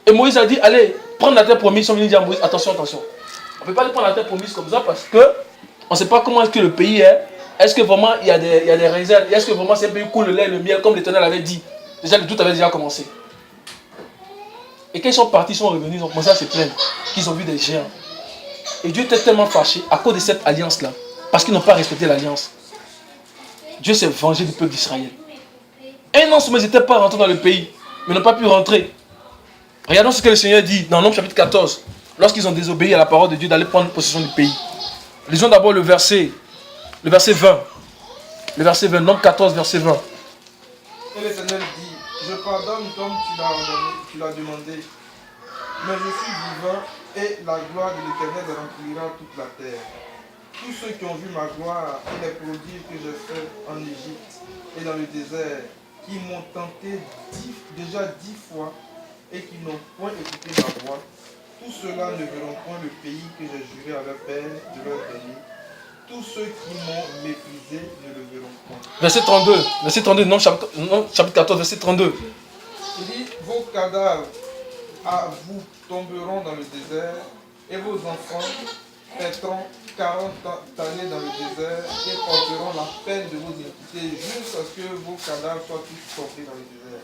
Et Moïse a dit, allez, prendre la terre promise. Ils sont venus dire à Moïse, attention, attention. On ne peut pas aller prendre la terre promise comme ça parce que on ne sait pas comment est-ce que le pays est. Est-ce que vraiment il y a des réserves? Est-ce que vraiment c'est un pays où coule le lait et le miel comme l'Éternel avait dit? Déjà, le doute avait déjà commencé. Et quand ils sont partis, ils sont revenus, ils ont commencé à se plaindre qu'ils ont vu des géants. Et Dieu était tellement fâché à cause de cette alliance-là, parce qu'ils n'ont pas respecté l'alliance. Dieu s'est vengé du peuple d'Israël. 1 an seulement, ils n'étaient pas rentrés dans le pays, mais n'ont pas pu rentrer. Regardons ce que le Seigneur dit dans Nombre chapitre 14, lorsqu'ils ont désobéi à la parole de Dieu d'aller prendre possession du pays. Lisons d'abord le verset 20. Le verset 20, Nombre 14, verset 20.
Et l'Éternel dit, je pardonne comme tu l'as demandé, mais je suis vivant et la gloire de l'Éternel remplira toute la terre. Tous ceux qui ont vu ma gloire et les prodiges que j'ai faits en Égypte et dans le désert, qui m'ont tenté déjà 10 fois et qui n'ont point écouté ma voix, tous ceux-là ne verront point le pays que j'ai juré à leur père de leur donner. Tous ceux qui m'ont méprisé ne le verront point. Verset
32, non, chapitre 14, verset 32.
Il dit, vos cadavres à vous tomberont dans le désert, et vos enfants paîtront 40 années dans le désert, et porteront la peine de vos iniquités, jusqu'à ce que vos cadavres soient tous tombés dans le désert.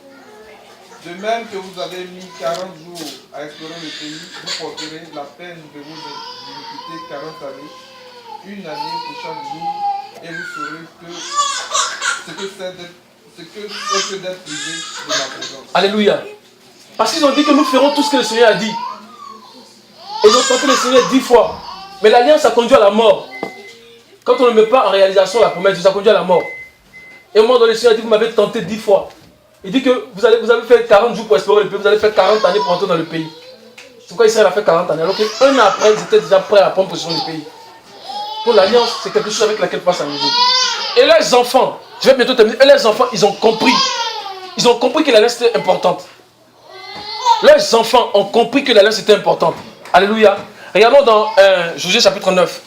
De même que vous avez mis 40 jours à explorer le pays, vous porterez la peine de vos iniquités 40 années, une année pour chaque jour, et vous saurez ce que c'est d'être privé de ma présence.
Alléluia. Parce qu'ils ont dit que nous ferons tout ce que le Seigneur a dit. Et ils ont tenté le Seigneur 10 fois. Mais l'alliance a conduit à la mort. Quand on ne met pas en réalisation la promesse, ça conduit à la mort. Et au moment où le Seigneur a dit, vous m'avez tenté 10 fois. Il dit que vous avez fait 40 jours pour explorer le pays, vous allez faire 40 années pour entrer dans le pays. C'est pourquoi Israël a fait 40 années. Alors qu'un an après, ils étaient déjà prêts à prendre possession du pays. Donc l'alliance, c'est quelque chose avec laquelle il faut s'amuser. Et les enfants, je vais bientôt terminer, et les enfants, ils ont compris ils ont compris que l'alliance était importante. Leurs enfants ont compris que l'alliance était importante. Alléluia. Regardons dans Josué chapitre 9.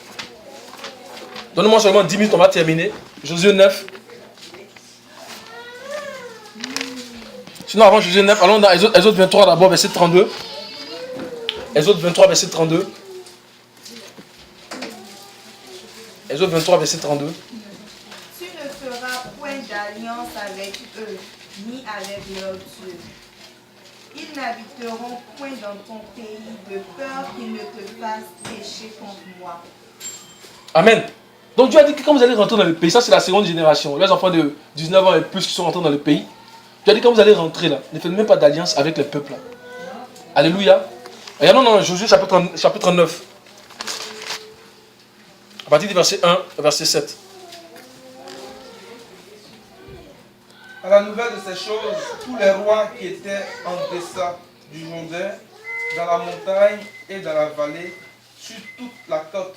Donnez-moi seulement 10 minutes, on va terminer. Josué 9. Sinon, avant Josué 9, allons dans Exode 23 d'abord, verset 32. Exode 23, verset 32. Exode 23, verset 32.
Tu ne feras point d'alliance avec eux, ni avec leurs dieux. Ils n'habiteront point dans ton pays de peur qu'ils ne te fassent pécher contre moi.
Amen. Donc Dieu a dit que quand vous allez rentrer dans le pays, ça c'est la seconde génération, les enfants de 19 ans et plus qui sont rentrés dans le pays, Dieu a dit quand vous allez rentrer là, ne faites même pas d'alliance avec le peuple là. Alléluia. Regardons dans Josué chapitre 9. À partir du verset 1 au verset 7.
À la nouvelle de ces choses, tous les rois qui étaient en deçà du Jourdain, dans la montagne et dans la vallée, sur toute la côte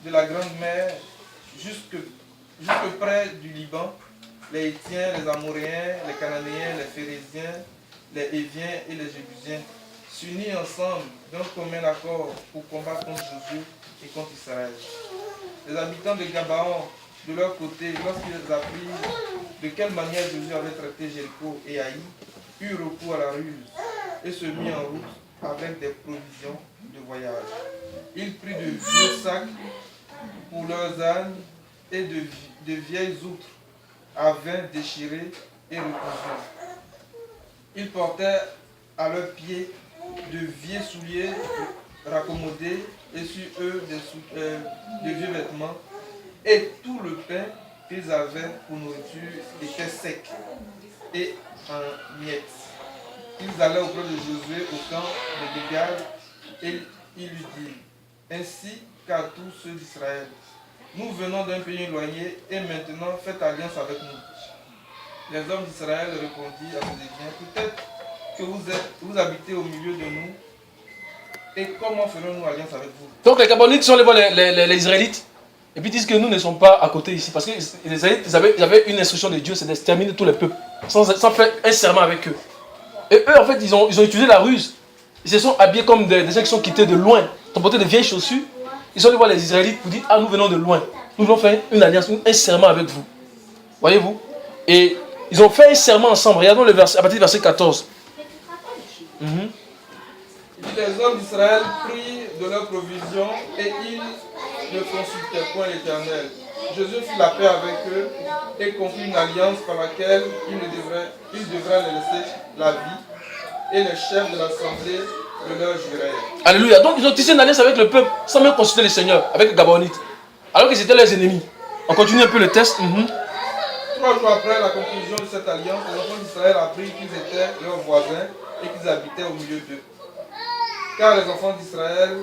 de la Grande Mer, jusque près du Liban, les Hétiens, les Amoréens, les Cananéens, les Phérésiens, les Héviens et les Jébusiens, s'unirent ensemble d'un commun accord pour combattre contre Josué et contre Israël. Les habitants de Gabaon, de leur côté, lorsqu'ils apprirent de quelle manière Josué avait traité Jéricho et Haï, eurent recours à la ruse et se mirent en route avec des provisions de voyage. Ils prirent de vieux sacs pour leurs ânes et de vieilles outres à vin déchirées et recousues. Ils portaient à leurs pieds de vieux souliers raccommodés et sur eux de vieux vêtements, et tout le pain qu'ils avaient pour nourriture était sec et en miettes. Ils allaient auprès de Josué au camp de Gilgal et ils lui dirent: ainsi qu'à tous ceux d'Israël, nous venons d'un pays éloigné et maintenant faites alliance avec nous. Les hommes d'Israël répondirent à ces Égyptiens: peut-être que vous habitez au milieu de nous, et comment ferons-nous alliance avec vous?
Donc les Gabonites sont les Israélites, et puis disent que nous ne sommes pas à côté ici, parce que les Israélites ils avaient une instruction de Dieu, c'est d'exterminer tous les peuples, sans faire un serment avec eux. Et eux en fait ils ont utilisé la ruse, ils se sont habillés comme des gens qui sont quittés de loin, ils ont porté de vieilles chaussures, ils sont allés voir les Israélites pour dire: ah, nous venons de loin, nous voulons faire une alliance, un serment avec vous. Voyez-vous? Et ils ont fait un serment ensemble. Regardons le verset, à partir du verset 14.
Les hommes d'Israël prirent de leurs provisions et ils ne consultaient point l'Éternel. Josué fit la paix avec eux et conclut une alliance par laquelle il devrait les laisser la vie, et les chefs de l'assemblée le leur jurèrent.
Alléluia. Donc ils ont tissé une alliance avec le peuple sans même consulter le Seigneur, avec les Gabonites, alors que c'était leurs ennemis. On continue un peu le test.
3 jours après la conclusion de cette alliance, les enfants d'Israël apprirent qu'ils étaient leurs voisins et qu'ils habitaient au milieu d'eux. Car les enfants d'Israël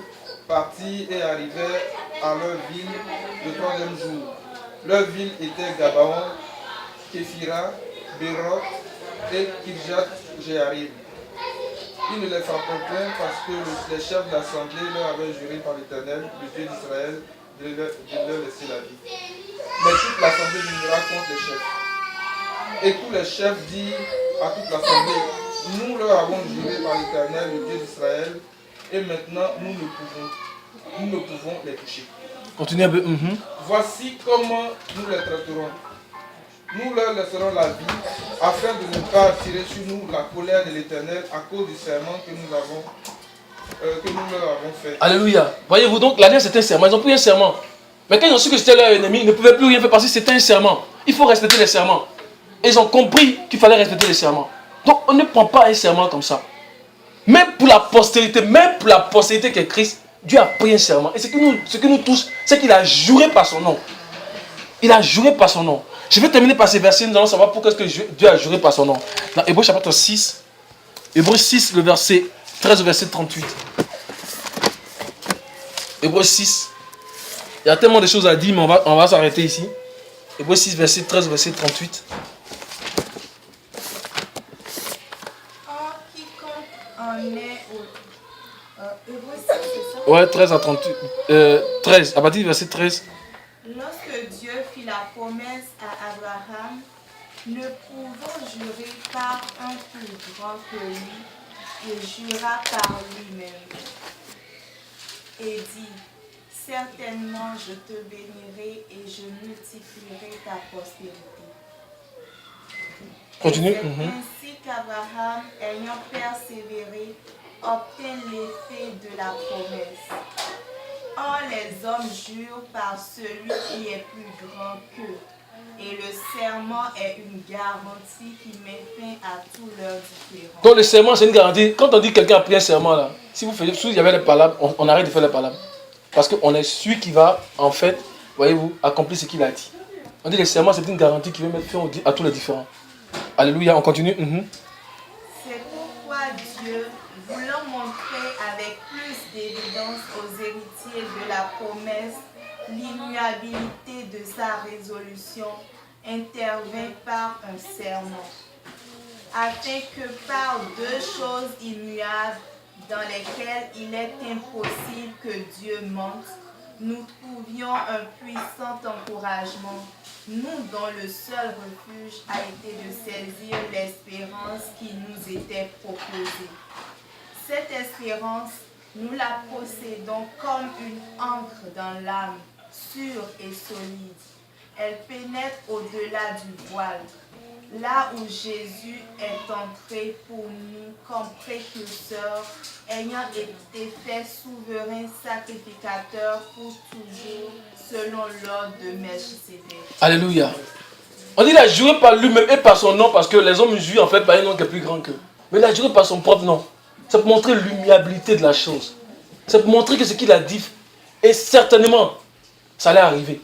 partirent et arrivèrent à leur ville le 3e jour. Leur ville était Gabaon, Képhira, Béroth et Kirjat-Jéarim. Ils ne les frappèrent point parce que les chefs de l'assemblée leur avaient juré par l'Éternel, le Dieu d'Israël, de leur laisser la vie. Mais toute l'assemblée murmura contre les chefs. Et tous les chefs dirent à toute l'assemblée: nous leur avons juré par l'Éternel, le Dieu d'Israël, et maintenant nous ne pouvons les toucher.
Continuez un peu.
Voici comment nous les traiterons. Nous leur laisserons la vie, afin de ne pas attirer sur nous la colère de l'Éternel à cause du serment que nous leur avons fait.
Alléluia. Voyez-vous, donc l'alliance c'était un serment. Ils ont pris un serment. Mais quand ils ont su que c'était leur ennemi, ils ne pouvaient plus rien faire parce que c'était un serment. Il faut respecter les serments. Et ils ont compris qu'il fallait respecter les serments. Donc on ne prend pas un serment comme ça. Même pour la postérité qui est Christ, Dieu a pris un serment. Et ce qui nous touche, c'est qu'il a juré par son nom. Il a juré par son nom. Je vais terminer par ces versets, nous allons savoir pourquoi est-ce que Dieu a juré par son nom. Dans Hébreux chapitre 6, Hébreux 6, le verset 13 au verset 38. Hébreux 6. Il y a tellement de choses à dire, mais on va s'arrêter ici. Hébreux 6, verset 13 au verset 38.
Or, quiconque en est au... Hébreux 6, c'est ça?
Ouais, 13 à 38. 13, à partir du verset 13.
Lorsque Dieu fit la promesse à Abraham, Ne pouvant jurer par un plus grand que lui, il jura par lui-même et dit, certainement je te bénirai et je multiplierai ta postérité.
Continue.
Et c'est ainsi qu'Abraham, ayant persévéré, obtint l'effet de la promesse. Or les hommes jurent par celui qui est plus grand qu'eux, et le serment est une garantie qui met fin à tous leurs différends.
Donc le serment, c'est une garantie. Quand on dit que quelqu'un a pris un serment, là, si il y avait les palabres, on arrête de faire les palabres. Parce qu'on est celui qui va, en fait, voyez-vous, accomplir ce qu'il a dit. On dit que le serment, c'est une garantie qui va mettre fin à tous les différends. Alléluia, on continue.
C'est pourquoi Dieu, voulant montrer avec plus d'évidence aux héritiers de la promesse l'immuabilité de sa résolution, intervint par un serment, afin que par deux choses immuables dans lesquelles il est impossible que Dieu mente, nous trouvions un puissant encouragement, nous dont le seul refuge a été de saisir l'espérance qui nous était proposée. Cette espérance, nous la possédons comme une ancre dans l'âme, sûre et solide. Elle pénètre au-delà du voile, là où Jésus est entré pour nous comme précurseur, ayant été fait souverain sacrificateur pour toujours, selon l'ordre de Melchisédek.
Alléluia. On dit qu'il a juré par lui-même et par son nom, parce que les hommes jurent en fait par un nom qui est plus grand qu'eux. Mais il a juré par son propre nom. C'est pour montrer l'immuabilité de la chose. C'est pour montrer que ce qu'il a dit, et certainement, ça allait arriver.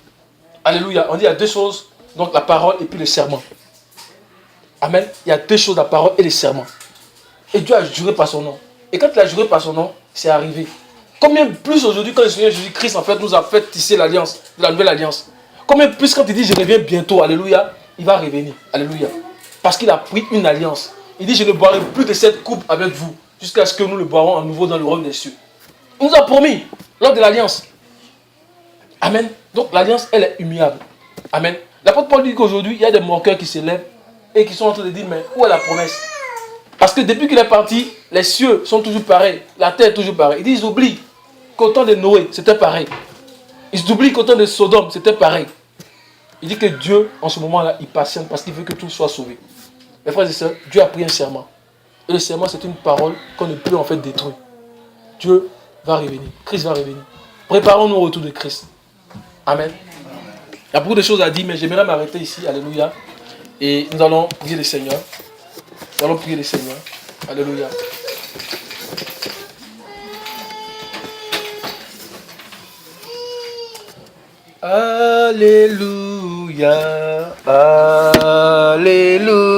Alléluia. On dit qu'il y a deux choses, donc la parole et puis le serment. Amen. Il y a deux choses, la parole et le serment. Et Dieu a juré par son nom. Et quand il a juré par son nom, c'est arrivé. Combien plus aujourd'hui, quand le Seigneur Jésus-Christ en fait, nous a fait tisser l'alliance, la nouvelle alliance. Combien plus quand il dit je reviens bientôt, alléluia, il va revenir. Alléluia. Parce qu'il a pris une alliance. Il dit je ne boirai plus de cette coupe avec vous, jusqu'à ce que nous le boirons à nouveau dans le royaume des cieux. Il nous a promis, lors de l'alliance. Amen. Donc l'alliance, elle est immuable. Amen. L'apôtre Paul dit qu'aujourd'hui, il y a des moqueurs qui se lèvent et qui sont en train de dire, mais où est la promesse? Parce que depuis qu'il est parti, les cieux sont toujours pareils, la terre est toujours pareille. Il dit, ils oublient qu'au temps de Noé, c'était pareil. Ils oublient qu'au temps de Sodome, c'était pareil. Il dit que Dieu, en ce moment-là, il patiente parce qu'il veut que tout soit sauvé. Mes frères et sœurs, Dieu a pris un serment. Et le serment, c'est une parole qu'on ne peut en fait détruire. Dieu va revenir. Christ va revenir. Préparons-nous au retour de Christ. Amen. Il y a beaucoup de choses à dire, mais j'aimerais m'arrêter ici. Alléluia. Et nous allons prier le Seigneur. Nous allons prier le Seigneur. Alléluia. Alléluia. Alléluia.